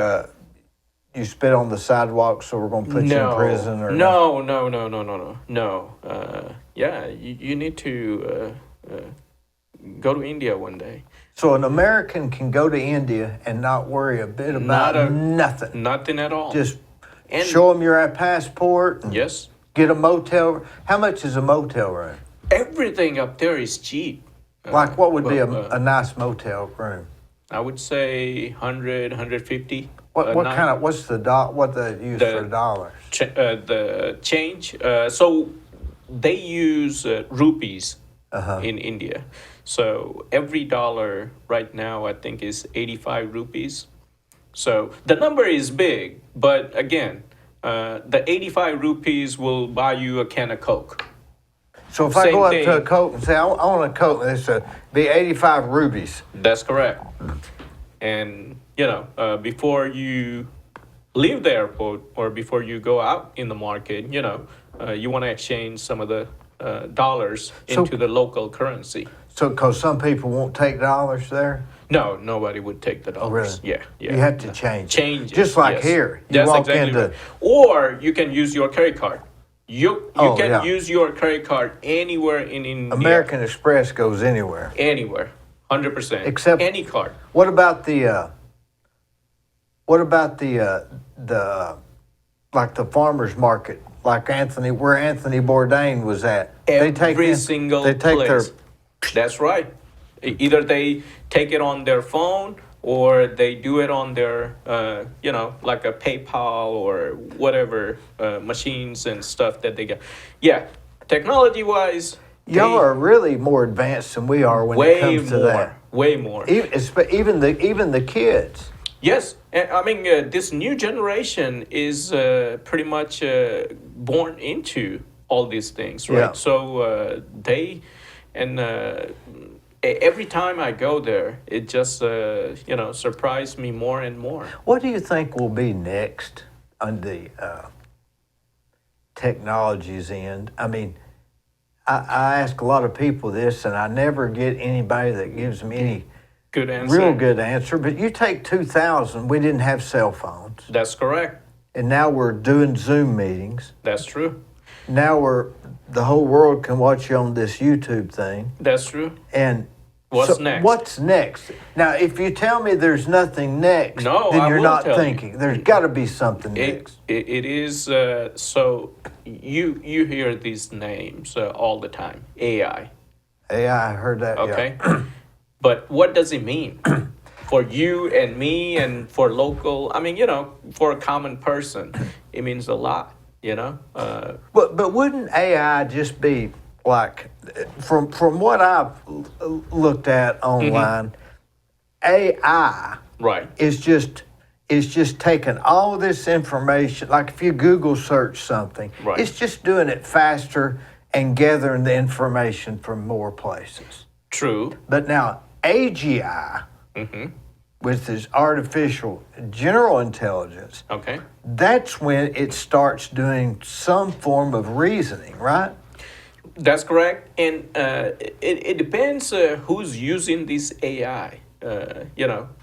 you spit on the sidewalk, so we're gonna put you in prison or no. You need to go to India one day. So an American can go to India and not worry a bit about nothing. Nothing at all. Just And- show them your passport. And Yes. Get a motel. How much is a motel room? Everything up there is cheap. Like what would be but, a nice motel room? I would say 100, 150. What kind of what they use for dollars? The change. So they use rupees in India. So every dollar right now, I think, is 85 rupees. So the number is big, but again, the 85 rupees will buy you a can of Coke. So if I go up to a thing. Coke and say, I want a Coke, and it's be 85 rupees. That's correct. And, before you leave the airport or before you go out in the market, you want to exchange some of the dollars into the local currency. So, because some people won't take dollars there? No, nobody would take the dollars. really? Yeah, yeah. You have to No. change it. Change it. Just like yes. here. You That's walk exactly into- right. Or you can use your credit card. You Oh, can yeah. use your credit card anywhere in India. American Express goes anywhere. Anywhere. 100%. Except- any card. What about the like the farmers market, like where Anthony Bourdain was at? Every single they take place. That's right. Either they take it on their phone or they do it on their, like a PayPal or whatever machines and stuff that they get. Yeah, technology-wise, Y'all are really more advanced than we are when it way comes to more, that. way more. Even the kids. Yes, and I mean this new generation is pretty much born into all these things, right? Yeah. So they and every time I go there, it just surprised me more and more. What do you think will be next on the technology's end? I mean, I ask a lot of people this, and I never get anybody that gives me any Good answer. real good answer. But you take 2000, we didn't have cell phones, That's correct. and now we're doing Zoom meetings. That's true. Now the whole world can watch you on this YouTube thing. That's true. And What's next? What's next? Now, if you tell me there's nothing next, No, then I you're will not tell you. thinking. There's got to be something next. It is so you hear these names all the time. AI. AI, I heard that. Okay. Yeah. But what does it mean for you and me and for local? I mean, for a common person, it means a lot. But wouldn't AI just be like, from what I've looked at online, AI Right. is just taking all this information. Like if you Google search something, Right. it's just doing it faster and gathering the information from more places. True. But now AGI, with this artificial general intelligence, Okay. that's when it starts doing some form of reasoning, right? That's correct. And it depends who's using this AI,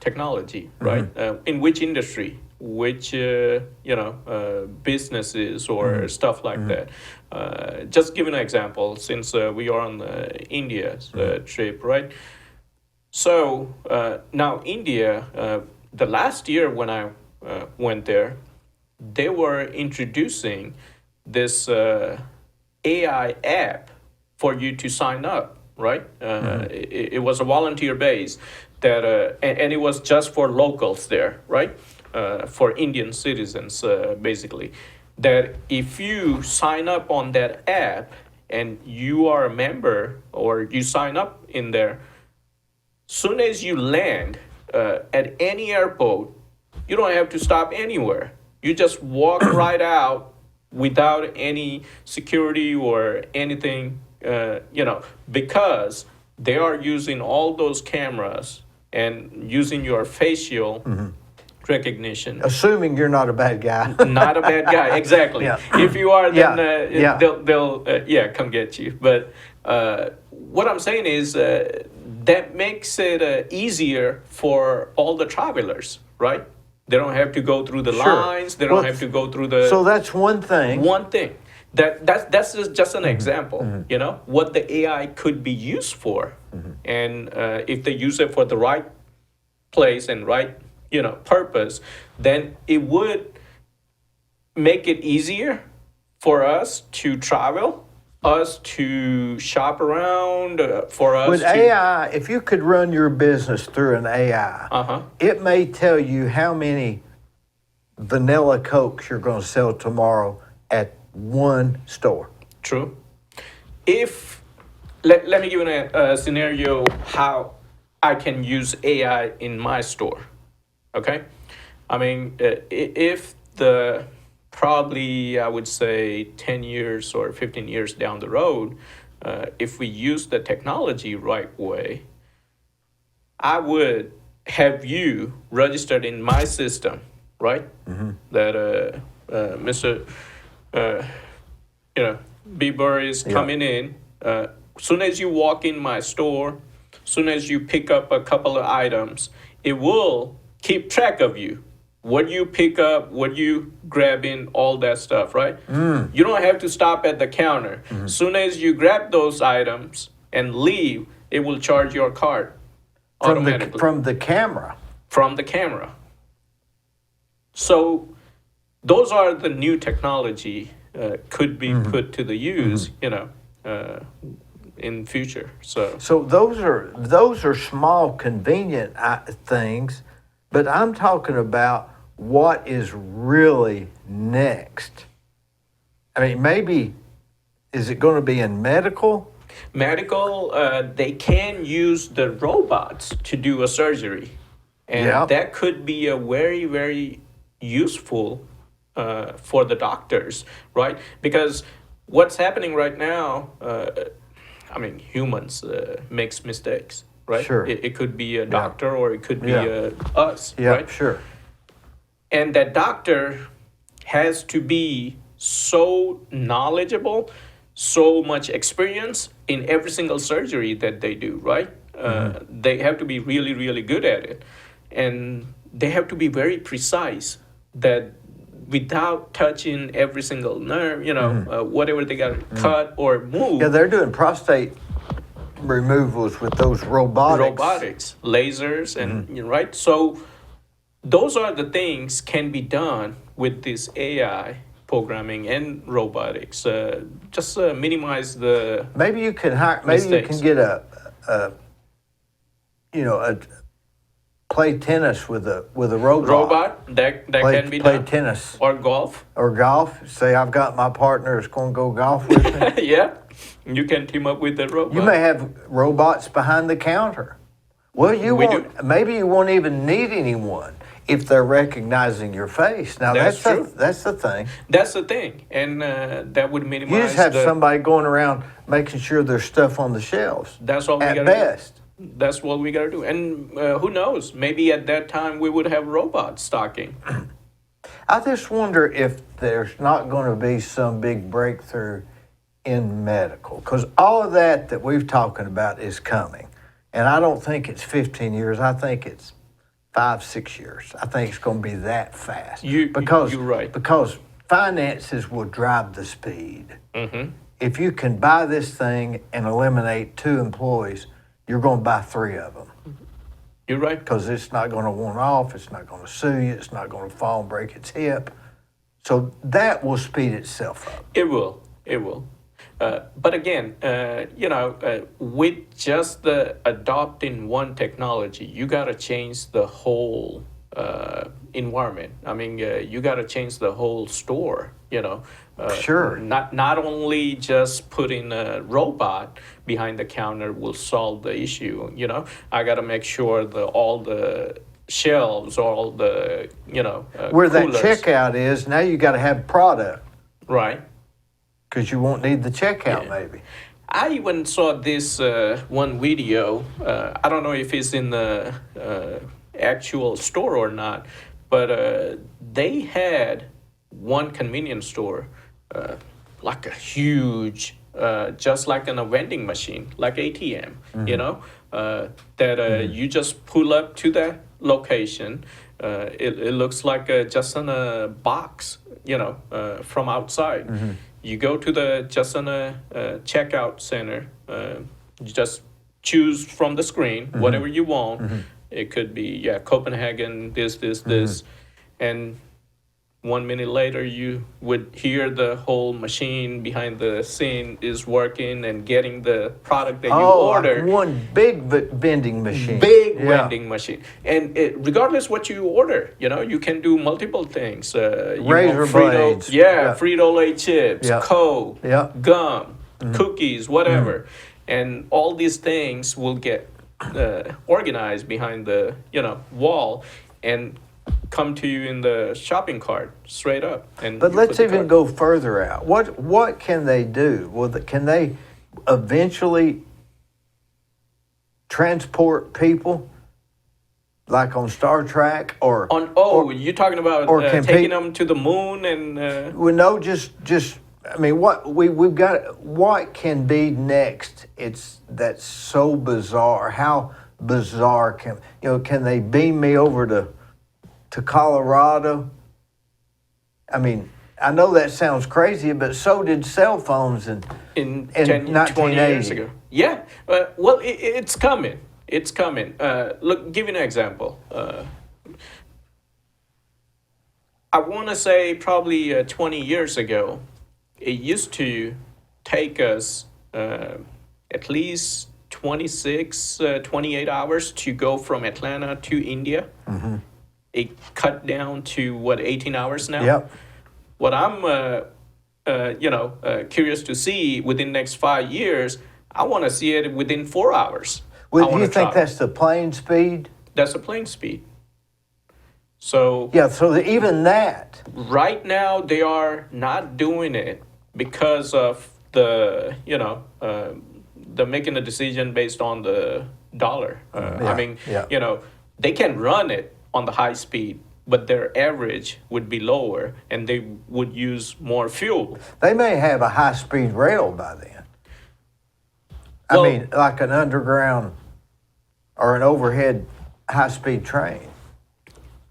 technology, right? In which industry, which, businesses or stuff like that. Just give an example, since we are on India's trip, right? So now India, the last year when I went there, they were introducing this AI app for you to sign up, right? It was a volunteer base that, and it was just for locals there, right? For Indian citizens, basically. That if you sign up on that app and you are a member or you sign up in there, soon as you land at any airport, you don't have to stop anywhere. You just walk right out without any security or anything, because they are using all those cameras and using your facial recognition. Assuming you're not a bad guy. Not a bad guy, exactly. Yeah. If you are, then Yeah. they'll come get you. But what I'm saying is that makes it easier for all the travelers, right? They don't have to go through the Sure. lines. They don't have to go through the So that's one thing. one thing. That's just an example. What the AI could be used for, and if they use it for the right place and right purpose, then it would make it easier for us to travel, us to shop around, for us With to AI, if you could run your business through an AI, it may tell you how many vanilla Cokes you're going to sell tomorrow at one store. True. If let me give you a scenario how I can use AI in my store. Okay, I mean, if probably I would say 10 years or 15 years down the road, if we use the technology right way, I would have you registered in my system, right? That Mr. Dee Burris coming in, soon as you walk in my store, soon as you pick up a couple of items, it will keep track of you. What you pick up, what you grab in, all that stuff, right? You don't have to stop at the counter. Soon as you grab those items and leave, it will charge your card automatically. From the camera. From the camera. So those are the new technology could be put to the use, in future. So those are small, convenient things, but I'm talking about what is really next. I mean, maybe, is it going to be in medical? Medical, they can use the robots to do a surgery. And that could be a very, very useful for the doctors, right? Because what's happening right now, humans makes mistakes, right? Sure. It could be a doctor or it could be us, Yeah, right? sure. And that doctor has to be so knowledgeable, so much experience in every single surgery that they do, right? They have to be really, really good at it. And they have to be very precise that without touching every single nerve, whatever they got to cut or move. Yeah, they're doing prostate removals with those robotics. Lasers, and right? So those are the things can be done with this AI programming and robotics. Just minimize the Maybe you can hire. Maybe mistakes. you can get a play tennis with a robot. Robot that can be play done. tennis Or golf. or golf. Say I've got my partner that's going to go golf with me. Yeah, you can team up with the robot. You may have robots behind the counter. Well, maybe you won't even need anyone if they're recognizing your face. Now That's true. That's the thing. That's the thing, and that would minimize. You just have somebody going around making sure there's stuff on the shelves. That's all we At gotta best. do. That's what we gotta do, and who knows? Maybe at that time we would have robots stocking. I just wonder if there's not going to be some big breakthrough in medical, because all of that we've talking about is coming, and I don't think it's 15 years. I think it's 5-6 years. I think it's going to be that fast. You're right. Because finances will drive the speed. If you can buy this thing and eliminate 2 employees, you're going to buy 3 of them. You're right. Because it's not going to want off, it's not going to sue you, it's not going to fall and break its hip. So that will speed itself up. It will. But again, with just the adopting one technology, you got to change the whole environment. I mean, you got to change the whole store. Sure. Not only just putting a robot behind the counter will solve the issue. I got to make sure all the shelves, all the where coolers. that checkout is, now you got to have product. Right. Because you won't need the checkout, maybe. I even saw this one video. I don't know if it's in the actual store or not, but they had one convenience store, like a huge, just like in a vending machine, like ATM, that you just pull up to the location. It looks like just in a box, from outside. You go to the just on a checkout center. You just choose from the screen whatever you want. It could be Copenhagen, this, and 1 minute later you would hear the whole machine behind the scene is working and getting the product that you ordered. One big vending machine. Vending machine, and regardless what you order, you can do multiple things. Razor blades. Frito-Lay chips, Coke, gum, cookies, whatever, and all these things will get organized behind the wall and come to you in the shopping cart straight up. But let's even go further out. What can they do? Well, can they eventually transport people like on Star Trek you're talking about taking them to the moon and well, no, just I mean, what can be next? That's so bizarre. How bizarre can they beam me over to Colorado? I mean, I know that sounds crazy, but so did cell phones in 20 years ago. Yeah, well, it's coming. It's coming. Look, give you an example. I want to say probably 20 years ago, it used to take us at least 26, 28 hours to go from Atlanta to India. Mm-hmm. It cut down to 18 hours now? Yep. What I'm, curious to see within the next 5 years, I want to see it within 4 hours. Well, do you think that's the plane speed? That's the plane speed. So yeah, so even that. Right now, they are not doing it because of the making a decision based on the dollar. They can run it on the high speed, but their average would be lower, and they would use more fuel. They may have a high-speed rail by then. I mean, like an underground or an overhead high-speed train.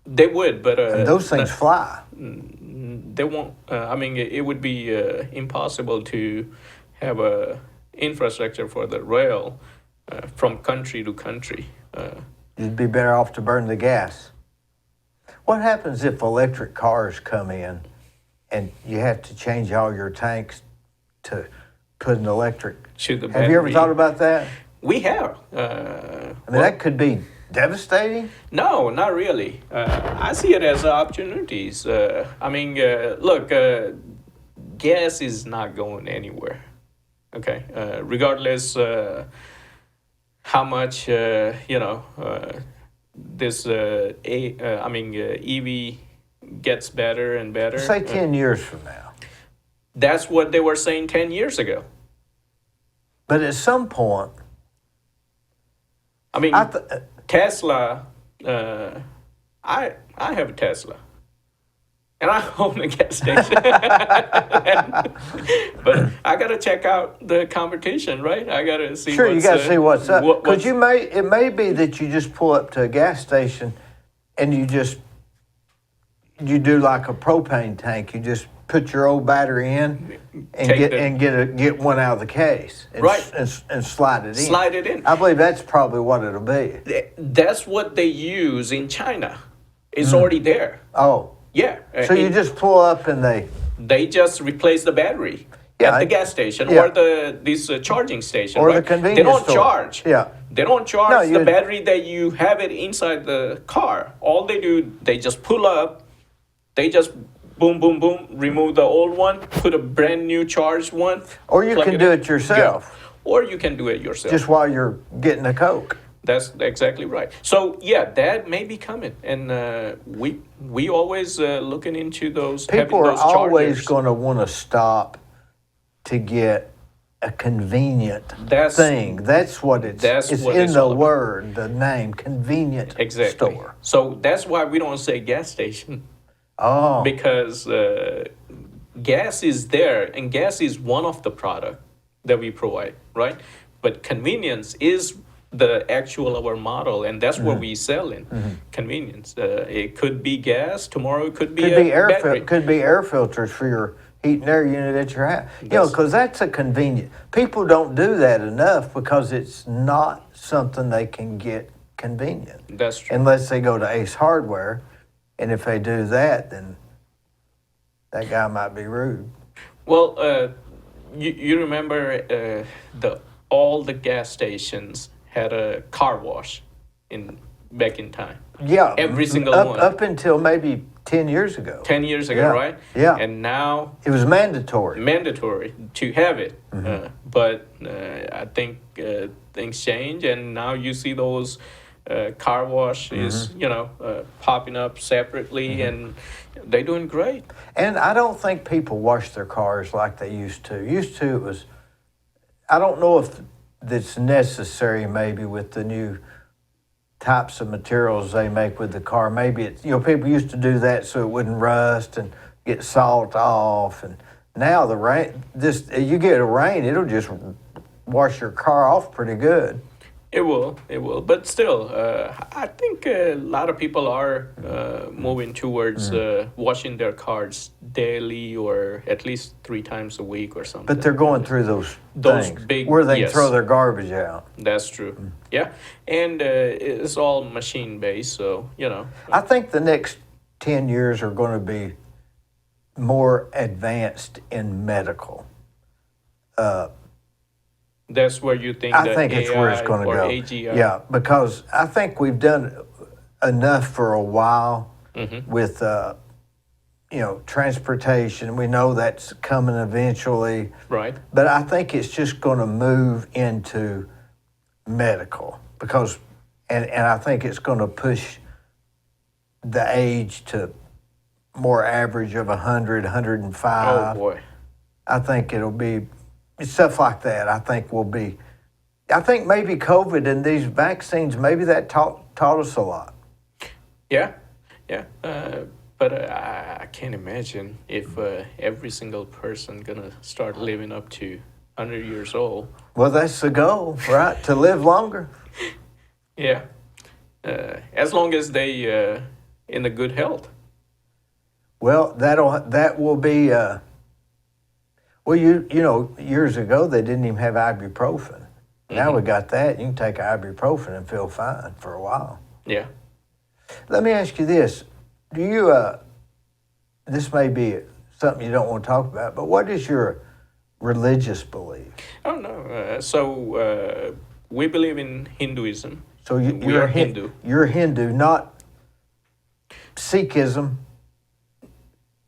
They would, but and those things fly. They won't. It would be impossible to have a infrastructure for the rail from country to country. You'd be better off to burn the gas. What happens if electric cars come in and you have to change all your tanks to put an electric? Have you ever thought about that? We have. That could be devastating? No, not really. I see it as opportunities. Look, gas is not going anywhere. Okay, regardless how much this EV gets better and better. Say 10 years from now. That's what they were saying 10 years ago. But at some point, Tesla, I have a Tesla. And I own a gas station. But I got to check out the competition, right? I got to see you got to see what's up. Because it may be that you just pull up to a gas station and you do like a propane tank. You just put your old battery in and get one out of the case and slide it in. Slide it in. I believe that's probably what it'll be. That's what they use in China. It's already there. Oh. Yeah. So you just pull up and they just replace the battery at the gas station or this charging station. Or the convenience store. They don't charge. Yeah. They don't charge the battery that you have it inside the car. All they do, they just pull up, they just boom, boom, boom, remove the old one, put a brand new charged one. Or you can do it yourself. Yeah. Or you can do it yourself. Just while you're getting a Coke. That's exactly right. So yeah, that may be coming, and we always looking into those. People are always going to want to stop to get a convenient thing. That's what it's. It's in the word, the name, convenient store. So that's why we don't say gas station. Oh. Because gas is there, and gas is one of the product that we provide, right? But convenience is the actual our model, and that's what we sell in convenience. It could be gas tomorrow. It could be battery. Could be air filters for your heat and air unit at your house. Because that's a convenient. People don't do that enough because it's not something they can get convenient. That's true. Unless they go to Ace Hardware, and if they do that, then that guy might be rude. Well, you remember all the gas stations had a car wash back in time. Yeah. Every single one. Up until maybe 10 years ago. 10 years ago, right? Yeah. And now it was mandatory. Mandatory to have it. But I think things change, and now you see those car washes, popping up separately, and they're doing great. And I don't think people wash their cars like they used to. Used to, it was, I don't know if that's necessary maybe with the new types of materials they make with the car. Maybe it's, people used to do that so it wouldn't rust and get salt off, and Now the rain, just you get a rain, it'll just wash your car off pretty good. It will. But still, I think a lot of people are moving towards washing their cars daily or at least 3 times a week or something. But they're going through those things big, where they yes. throw their garbage out. That's true. Yeah. And it's all machine based, so, you know. I think the next 10 years are going to be more advanced in medical. That's where you think I that think it's AI where it's going to or go. AGI. Yeah, because I think we've done enough for a while with, transportation. We know that's coming eventually. Right. But I think it's just going to move into medical because, and I think it's going to push the age to more average of 100, 105. Oh, boy. I think it'll be stuff like that. I think maybe COVID and these vaccines, maybe that taught us a lot. Yeah. But I can't imagine if every single person gonna start living up to 100 years old. Well, that's the goal, right? To live longer. Yeah. As long as they in a good health. Well, that will be. Well, you know, years ago they didn't even have ibuprofen. Now we got that. You can take ibuprofen and feel fine for a while. Yeah. Let me ask you this: do you? This may be something you don't want to talk about, but what is your religious belief? Oh no. So we believe in Hinduism. So we are Hindu. You're Hindu, not Sikhism.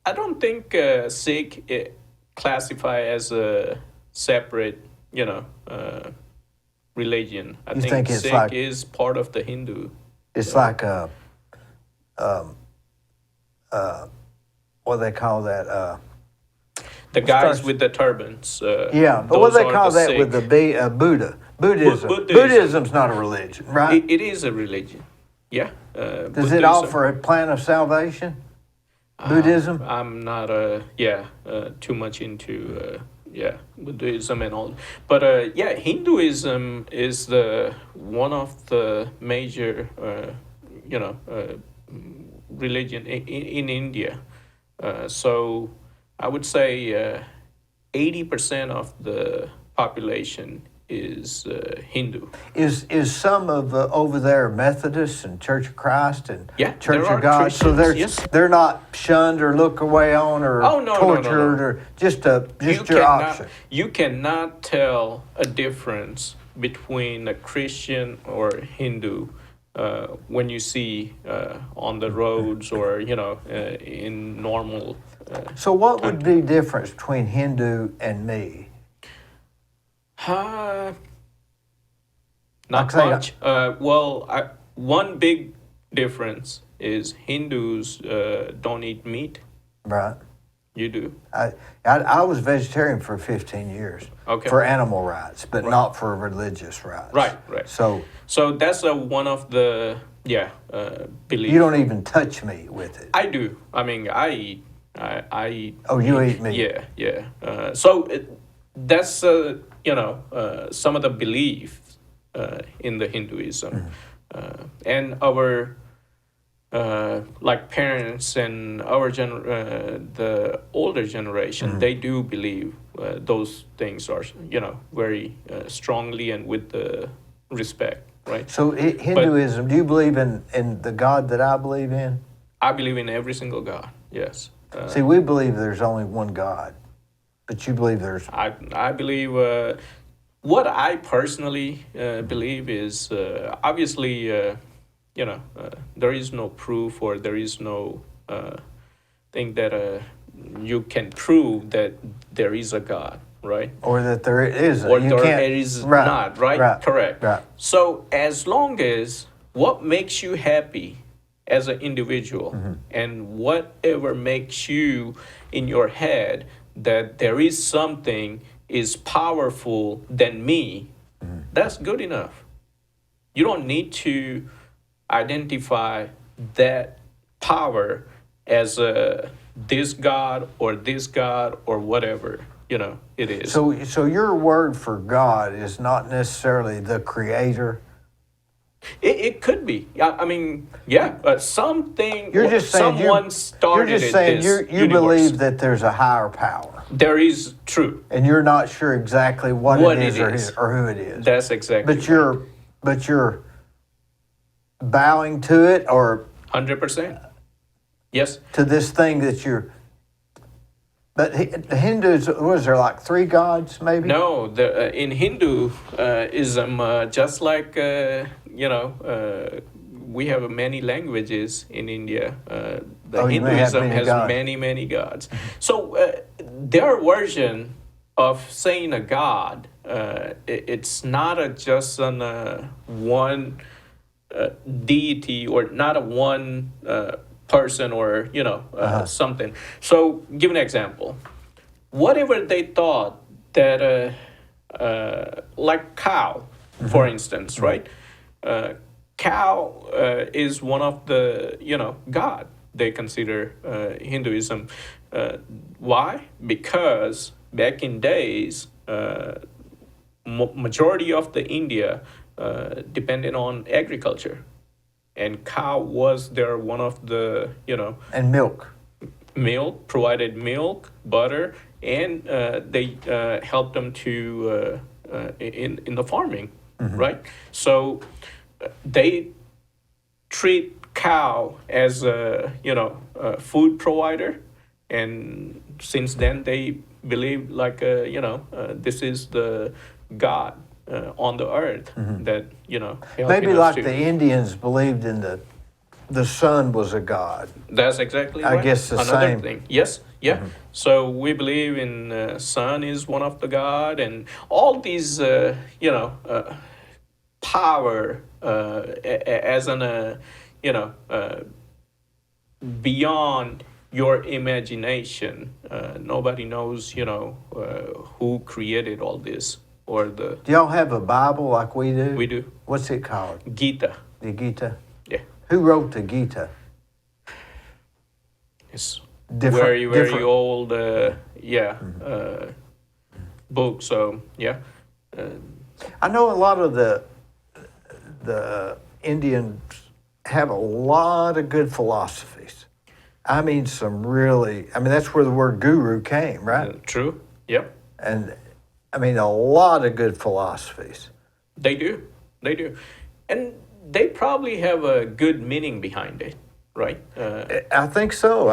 I don't think Sikh classify as a separate, religion. I think it's Sikh like, is part of the Hindu. It's like what they call that? The guys with the turbans. Yeah, but what they call that with the Buddha? Buddhism. Buddhism's not a religion, right? It is a religion. Yeah. Does it offer a plan of salvation? Buddhism? I'm not too much into Buddhism and all, but Hinduism is the one of the major religion in India. So I would say 80% of the population is Hindu. Is some of over there Methodists and Church of Christ and Church there of God? Christians, So they're not shunned or looked away on or tortured or just your option. You cannot tell a difference between a Christian or Hindu when you see on the roads or in normal. So what would be the difference between Hindu and me? Not much. One big difference is Hindus don't eat meat. Right. You do. I was vegetarian for 15 years. Okay. For animal rights, but not for religious rights. Right. So that's one of the beliefs. You don't even touch meat with it. I do. I mean, I eat. I eat. Oh, you eat meat. Yeah. That's some of the beliefs in the Hinduism, and our like parents and our the older generation, they do believe those things are very strongly and with the respect, right? So Hinduism, do you believe in the God that I believe in? I believe in every single God. Yes. See, we believe there's only one God. But you believe there's... I believe what I personally believe is obviously, there is no proof or there is no thing that you can prove that there is a God, right? Or that there isn't. Or there is not, right? Correct. Right. So as long as what makes you happy as an individual and whatever makes you in your head that there is something is powerful than me, that's good enough. You don't need to identify that power as a this God or whatever, it is. So your word for God is not necessarily the creator. It could be. I mean, yeah, something. You're just saying someone started you're just saying this you universe. believe that there's a higher power, There is true. and you're not sure exactly what it is, or who it is. That's exactly. But you're bowing to it, or 100%. Yes. to this thing that you're. But the Hindus, was there like 3 gods, maybe? No, in Hinduism, just like we have many languages in India. The you may have Hinduism many has gods. many gods. So their version of saying a god, it's not just on one deity, or not a one person, or something. So give an example. Whatever they thought that like cow, for instance, right? Cow is one of the god they consider Hinduism. Why? Because back in days, majority of the India depended on agriculture, and cow was their one of the And milk. provided milk, butter, and they helped them to in the farming, right? So they treat cow as a food provider, and since then they believe like this is the God on the earth that helping Maybe us like to- the Indians believed in the sun was a god. That's exactly I right. guess the Another same. thing. Yes, yeah. So we believe in sun is one of the god, and all these power as an beyond your imagination. Nobody knows who created all this, or the Do y'all have a Bible like we do? we do What's it called? Gita. The Gita? Yeah, Who wrote the Gita? it's Different- very different. old. Book. So yeah. I know a lot of the Indians have a lot of good philosophies. I mean, that's where the word guru came, right? True. Yep. And I mean, a lot of good philosophies. They do. And they probably have a good meaning behind it, right? I think so.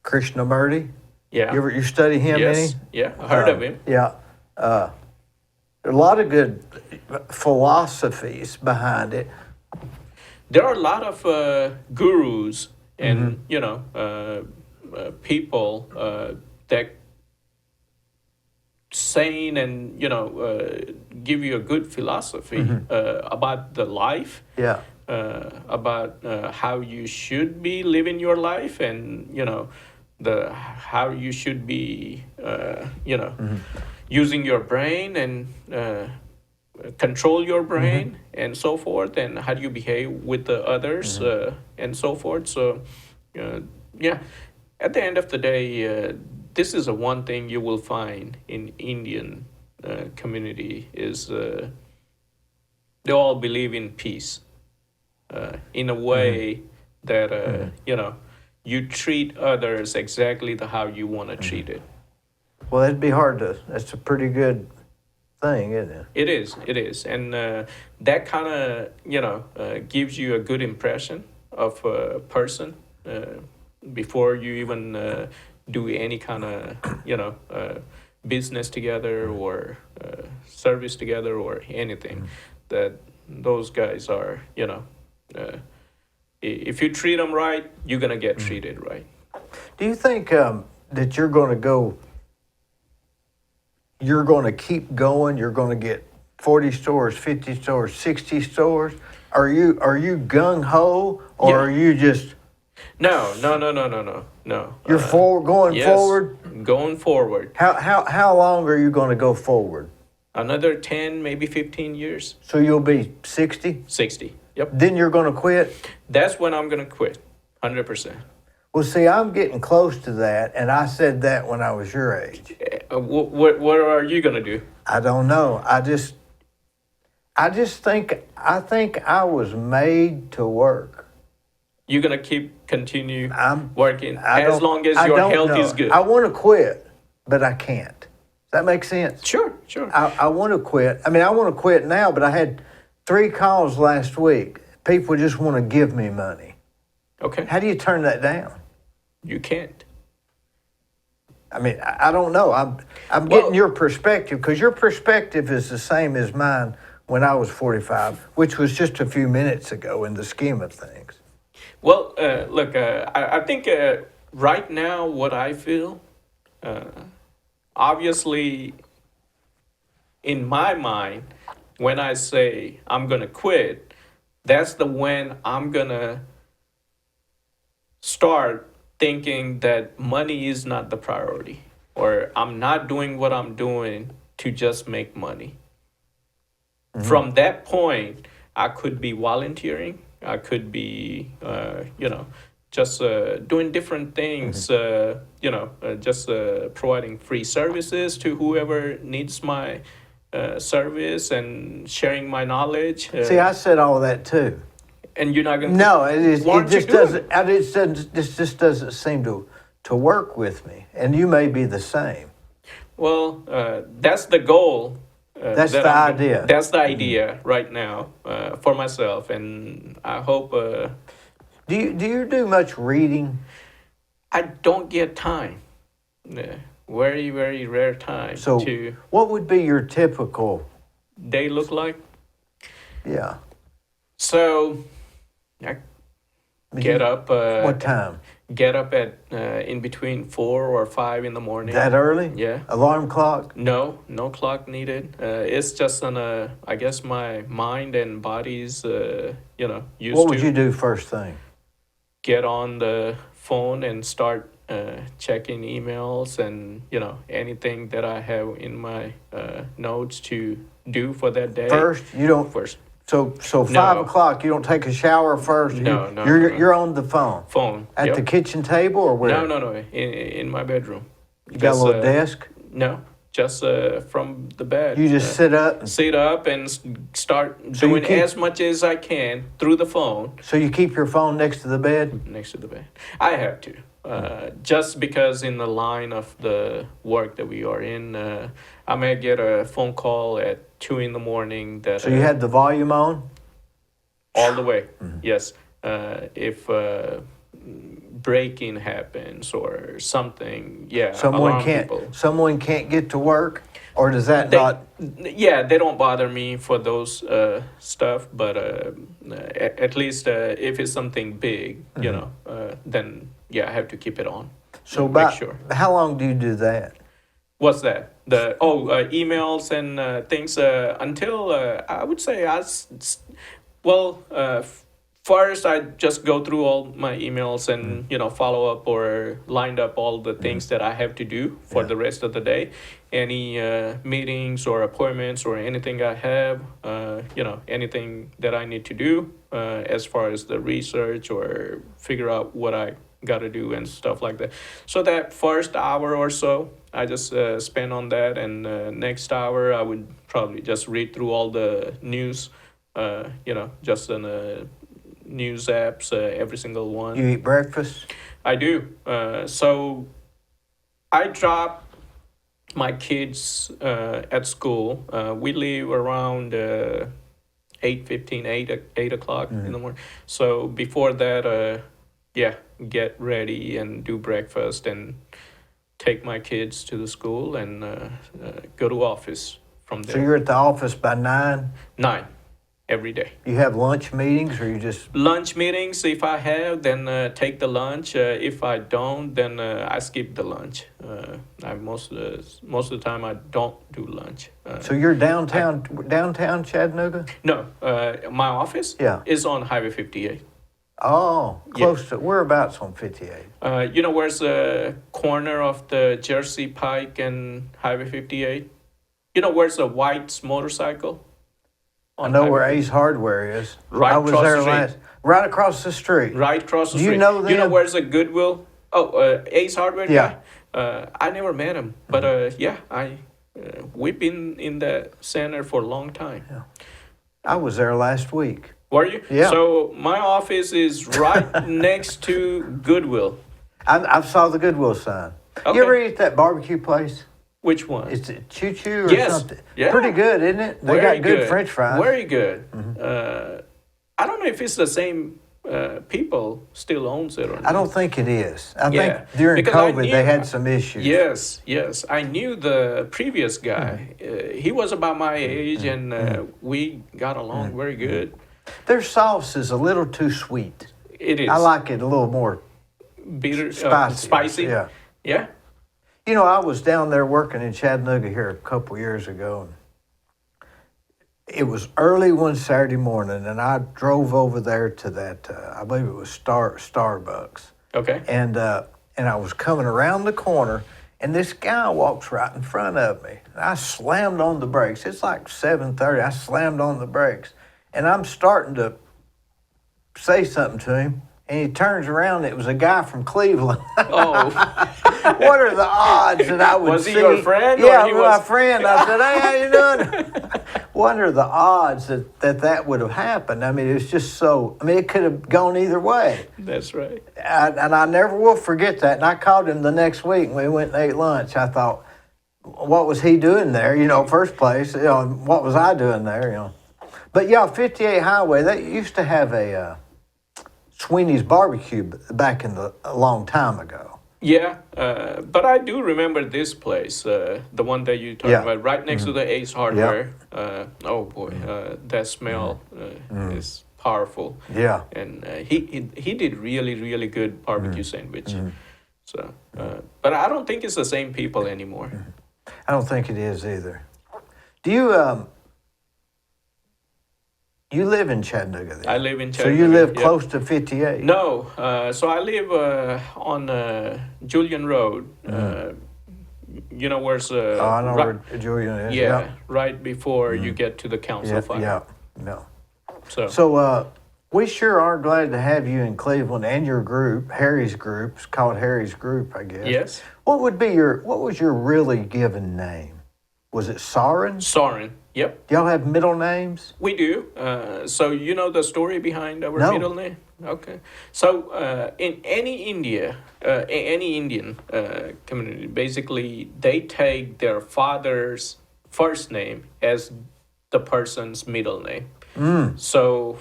Krishnamurti. Yeah. You study him yes. any? Yeah, I heard of him. Yeah. A lot of good philosophies behind it. There are a lot of gurus and people that saying and give you a good philosophy about the life. Yeah. About how you should be living your life, and how you should be using your brain and control your brain and so forth, and how do you behave with the others and so forth. So at the end of the day, this is a one thing you will find in Indian community is they all believe in peace. In a way that you treat others exactly how you want to treat it. Well, that'd be hard to. That's a pretty good thing, isn't it? It is, and that kind of gives you a good impression of a person before you even do any kind of business together or service together or anything. That those guys are if you treat them right, you're gonna get treated right. Do you think that you're going to go? You're going to keep going. You're going to get 40 stores, 50 stores, 60 stores. Are you gung ho, or Yeah. are you just? No. You're going yes, forward. Going forward. How long are you going to go forward? Another 10, maybe 15 years. So you'll be 60. 60. Yep. Then you're going to quit? That's when I'm gonna quit, 100%. Well, see, I'm getting close to that, and I said that when I was your age. What are you gonna do? I don't know. I think I was made to work. You're gonna continue I'm working I as don't- long as I your don't health know. is good. I want to quit, but I can't. Does that make sense? Sure. I want to quit. I mean, I want to quit now, but I had 3 calls last week. People just want to give me money. Okay. How do you turn that down? You can't. I mean, I don't know. I'm getting your perspective, because your perspective is the same as mine when I was 45, which was just a few minutes ago in the scheme of things. Well, look, I think right now what I feel, obviously, in my mind, when I say I'm gonna quit, that's the when I'm gonna start thinking that money is not the priority, or I'm not doing what I'm doing to just make money. From that point, I could be volunteering. I could be, just doing different things. Just providing free services to whoever needs my service and sharing my knowledge. See, I said all that too. And you're not gonna. No, Why it aren't you just doing doesn't. This just doesn't seem to work with me. And you may be the same. Well, that's the goal. That's that the I'm- idea. That's the idea right now for myself, and I hope. Do you do much reading? I don't get time. Very, very rare time So, to what would be your typical? day look like. Yeah. So, I get up. What time? Get up at in between 4 or 5 in the morning. That early? Yeah. Alarm clock? No clock needed. It's just on I guess my mind and body's, used What would to you do first thing? get on the phone and start checking emails and, anything that I have in my notes to do for that day. First, you don't. First. So No. 5 o'clock. You don't take a shower first. No, You're on the phone Phone. at Yep. the kitchen table or where? No. In my bedroom. You got a Just, little desk. No, just from the bed. You just sit up. Sit up and start So you doing keep- as much as I can through the phone So you keep your phone next to the bed. next to the bed. I have to. Just because in the line of the work that we are in, I may get a phone call at 2 in the morning that So you had the volume on. all the way. Yes. If break-in happens or something, yeah. alarm people. Someone can't get to work, or does that not? Yeah, they don't bother me for those stuff, but at least if it's something big, then yeah, I have to keep it on. So make about sure. how long do you do that? What's that? The emails and things until I would say first I just go through all my emails and follow up or lined up all the things that I have to do for the rest of the day. Any meetings or appointments or anything I have, anything that I need to do as far as the research or figure out what I got to do and stuff like that. So that first hour or so, I just spend on that, and next hour I would probably just read through all the news, just in news apps, every single one. You eat breakfast? I do. So I drop my kids at school. We leave around 8:15, 8 o'clock in the morning. So before that, get ready and do breakfast and take my kids to the school and go to office from there. So you're at the office by 9? 9 every day. You have lunch meetings, or you just? Lunch meetings, if I have, then take the lunch. If I don't, then I skip the lunch. I most of the time I don't do lunch. So you're downtown Chattanooga? No, my office Yeah. is on Highway 58. Oh, close to whereabouts on 58? Where's the corner of the Jersey Pike and Highway 58? Where's the White's motorcycle I know where Ace Hardware is. Right I was across there the street. right across the street. Right across the Do street. you know them? You know where's the Goodwill? Oh, Ace Hardware Yeah. guy? I never met him, but yeah, we've been in the center for a long time. Yeah. I was there last week. Were you? Yeah. So my office is right next to Goodwill. I saw the Goodwill sign. Okay. You ever eat that barbecue place? Which one? It's Choo Choo or Yes. something. Yeah. Pretty good, isn't it? They Very got good French fries. Very good. I don't know if it's the same people still owns it or not. I don't think it is. I Yeah, think during because I COVID knew- they had some issues. Yes. I knew the previous guy. He was about my age, and we got along very good. Their sauce is a little too sweet. It is. I like it a little more bitter, spicy. Yeah. Yeah. You know, I was down there working in Chattanooga here a couple years ago. And it was early one Saturday morning, and I drove over there to that, I believe it was Starbucks. Okay. And I was coming around the corner, and this guy walks right in front of me. And I slammed on the brakes. It's like 7:30. I slammed on the brakes, and I'm starting to say something to him, and he turns around. It was a guy from Cleveland. Oh. What are the odds that I would Was see? he your friend, or Yeah, he my was- friend. I said, "Hey, how you doing?" What are the odds that would have happened? I mean, it was just so. I mean, it could have gone either way. That's right. And I never will forget that. And I called him the next week when we went and ate lunch. I thought, what was he doing there? You know, first place. You know, what was I doing there? You know, but yeah, 58 Highway. They used to have a Sweeney's Barbecue back in a long time ago. Yeah, but I do remember this place, the one that you're talking Yeah. about, right next to the Ace Hardware. Oh boy, that smell is powerful. Yeah. And he did really good barbecue sandwich. So, but I don't think it's the same people anymore. I don't think it is either. Do you you live in Chattanooga then? I live in So Chattanooga. you live yeah. close to 58? No, so I live on Julian Road. You know where's Oh, I know right, where Julian is. yeah, right before you get to the council fire. Yeah. So, So we sure are glad to have you in Cleveland and your group, Harry's group. It's called Harry's Group, I guess. yes, What was your really given name? Was it Saurin? Saurin. Yep, Do y'all have middle names? we do. So you know the story behind our No. middle name? Okay. So in any any Indian community, basically they take their father's first name as the person's middle name. So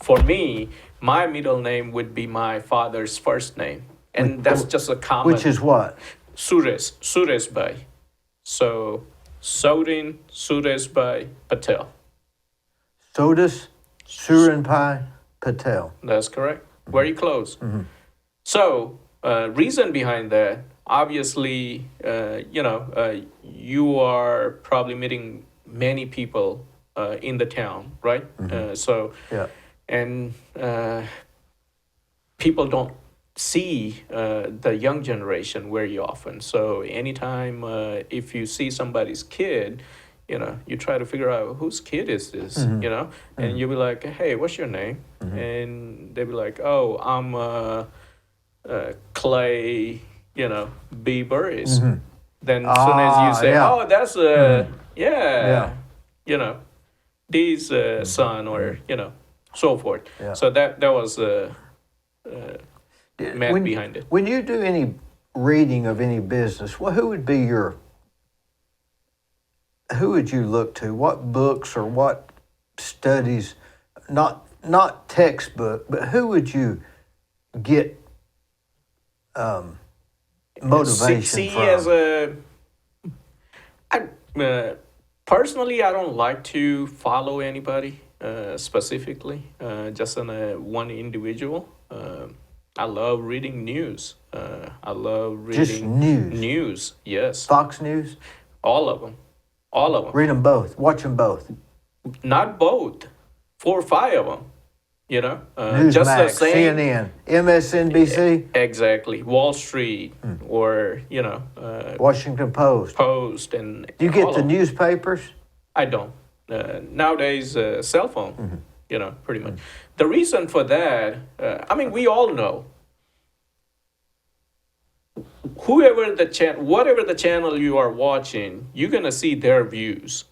for me, my middle name would be my father's first name, and that's just a common. Which is what? Suresbhai. So Saurin Suresbhai Patel. Saurin Patel. That's correct. Very close. So, reason behind that, obviously, you are probably meeting many people in the town, right? Yeah. And people don't see the young generation very often. So, anytime if you see somebody's kid, you try to figure out whose kid is this, and you'll be like, hey, what's your name? And they'll be like, oh, I'm Clay, Dee Burris. Then as soon as you say, yeah. oh, that's Dee's son, or, so forth. Yeah. So that was meant behind it. When you do any reading of any business, who would you look to? What books or what studies, not textbook, but who would you get motivation See, from? as personally, I don't like to follow anybody specifically, just on one individual. I love reading news. I love reading Just news? News, yes. Fox News? All of them. All of them. Read them both. Watch them both. Not both. 4 or 5 of them. Newsmax, just the same. CNN, MSNBC, Exactly. Wall Street, or Washington Post. Post, and Do you get all the of them. newspapers? I don't. nowadays cell phone, pretty much. The reason for that, I mean, we all know, whatever the channel you are watching, you're gonna see their views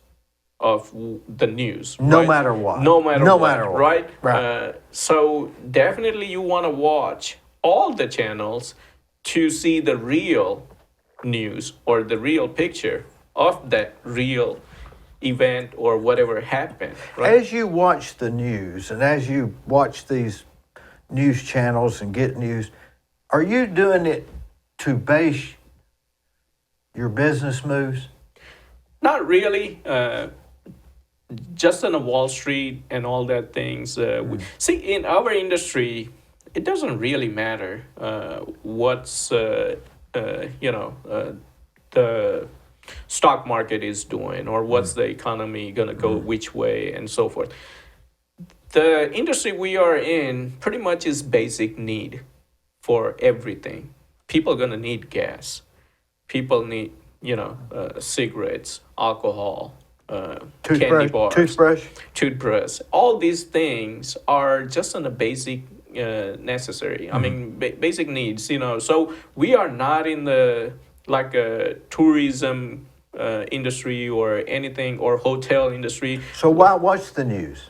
of the news. No right? matter what. No matter No what. matter what. Right. Right. So definitely you want to watch all the channels to see the real news or the real picture of that real event or whatever happened. Right. As you watch the news and as you watch these news channels and get news, are you doing it to base your business moves? Not really. Just on the Wall Street and all that things. See, in our industry, it doesn't really matter what's the stock market is doing or what's the economy gonna go which way and so forth. The industry we are in pretty much is basic need for everything. People are gonna need gas. People need cigarettes, alcohol. Candy bars, toothbrush. All these things are just on the basic necessary. I mean, basic needs. So we are not in the tourism industry or anything or hotel industry. So why watch the news?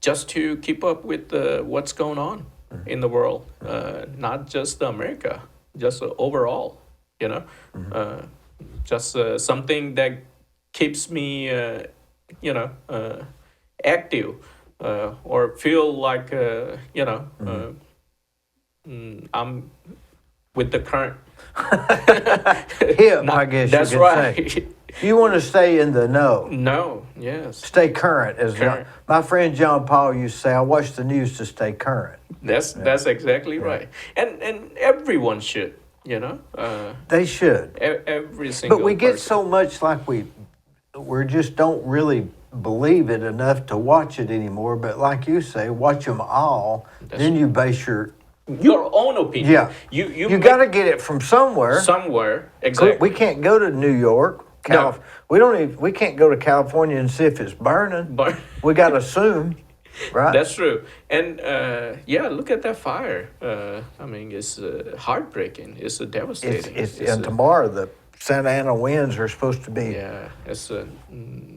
Just to keep up with what's going on in the world, not just America, just overall. Just something that keeps me, active, or feel like, I'm with the current. Hip, I guess That's you could right. say. You want to stay in the know. No, yes. Stay current. Current. My friend John Paul used to say, I watch the news to stay current. That's exactly right. And everyone should, They should. every single But we get person. so much like we just don't really believe it enough to watch it anymore. But like you say, watch them all. Then you base your own opinion. Yeah. You got to get it from somewhere. somewhere. Exactly. We can't go to New York. No. We can't go to California and see if it's burning. But We got to assume, right? that's true. And look at that fire. I mean, it's heartbreaking. It's devastating. And tomorrow the Santa Ana winds are supposed to be. Yeah, it's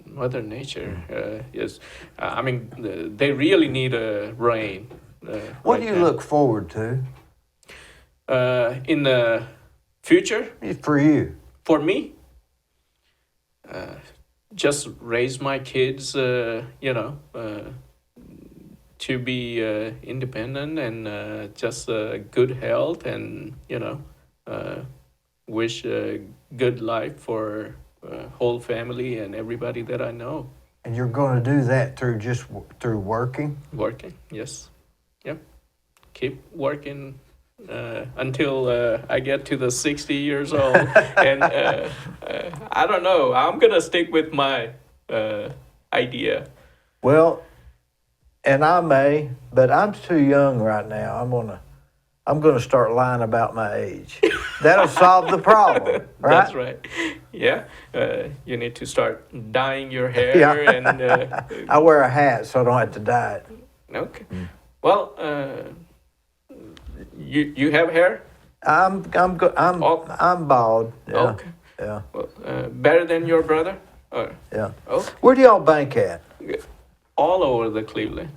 Mother Nature. Yes, I mean, they really need a rain. What do you look forward to in the future? for you? For me, just raise my kids, to be independent and just good health and, wish a good life for whole family and everybody that I know. And you're going to do that through working? Working, yes. Yep. Keep working until I get to the 60 years old. And I don't know. I'm going to stick with my idea. Well, and I may, but I'm too young right now. I'm gonna start lying about my age. That'll solve the problem, right? That's right. Yeah. You need to start dyeing your hair. Yeah. And I wear a hat so I don't have to dye it. okay. Well, you have hair? I'm bald. Yeah. Okay. Yeah. Well, better than your brother? Or, Yeah. okay. Where do y'all bank at? All over the Cleveland.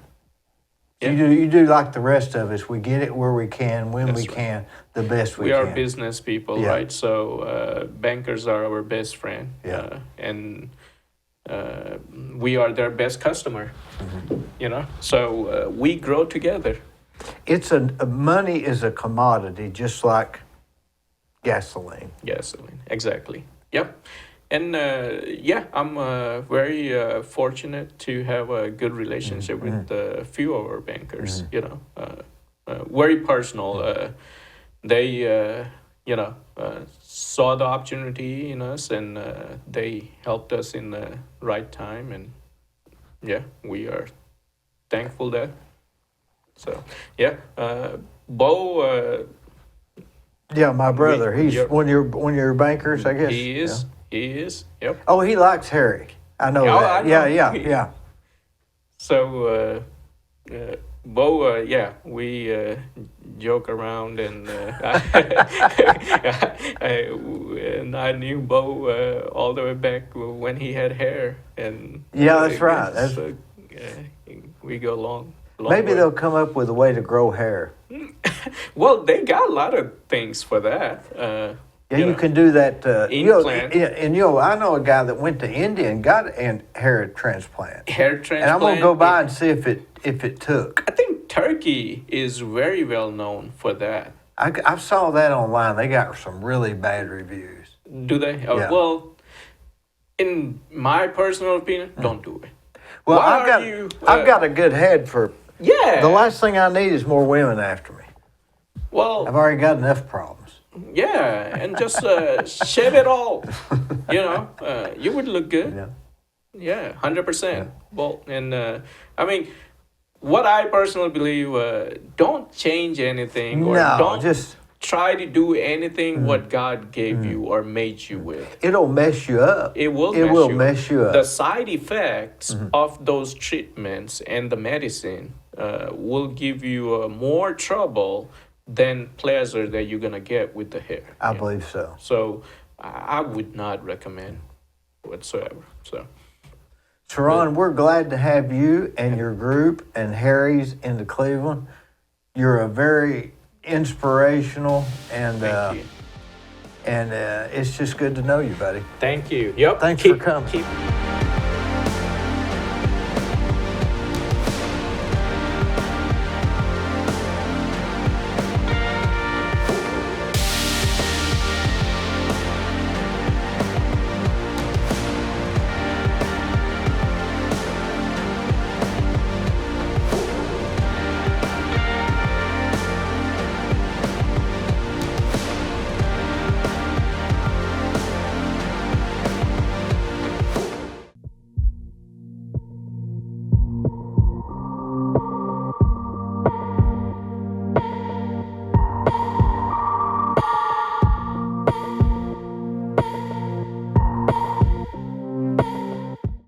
Yeah. You do like the rest of us. We get it where we can, when That's we right. can, the best we We can. are business people, Yeah. right? So bankers are our best friend. Yeah. And we are their best customer, So we grow together. It's money is a commodity, just like gasoline. Gasoline, exactly. Yep. And I'm very fortunate to have a good relationship with a few of our bankers. Very personal. They saw the opportunity in us, and they helped us in the right time. And we are thankful that. So Bo. Yeah, my brother. He's you're- one of your bankers, I guess. He is. Yeah. He is. Yep. Oh, he likes Harry. I know Oh, that. I know. Yeah. So, Bo, yeah, we joke around, and and I knew Bo all the way back when he had hair, and Yeah, that's right. So, we go long. Maybe way. they'll come up with a way to grow hair. Well, they got a lot of things for that. Yeah, you can do that. Implant. And I know a guy that went to India and got a hair transplant. Hair transplant. And I'm gonna go by and see if it took. I think Turkey is very well known for that. I saw that online. They got some really bad reviews. Do they? Yeah. Well, in my personal opinion, don't do it. Well, Why I've got a good head for. Yeah. The last thing I need is more women after me. Well, I've already got enough problems. yeah, and just shave it all. You would look good. Yeah, 100%. Well, and I mean, what I personally believe, don't change anything, or don't just try to do anything what God gave you or made you with. it'll mess you up. It will mess you up. The side effects of those treatments and the medicine will give you more trouble than pleasure that you're gonna get with the hair. I believe so. So I would not recommend whatsoever. So, Saurin, we're glad to have you and your group and Harry's into Cleveland. You're a very inspirational, and thank you. And it's just good to know you, buddy. Thank you. Yep. Thanks for coming. Keep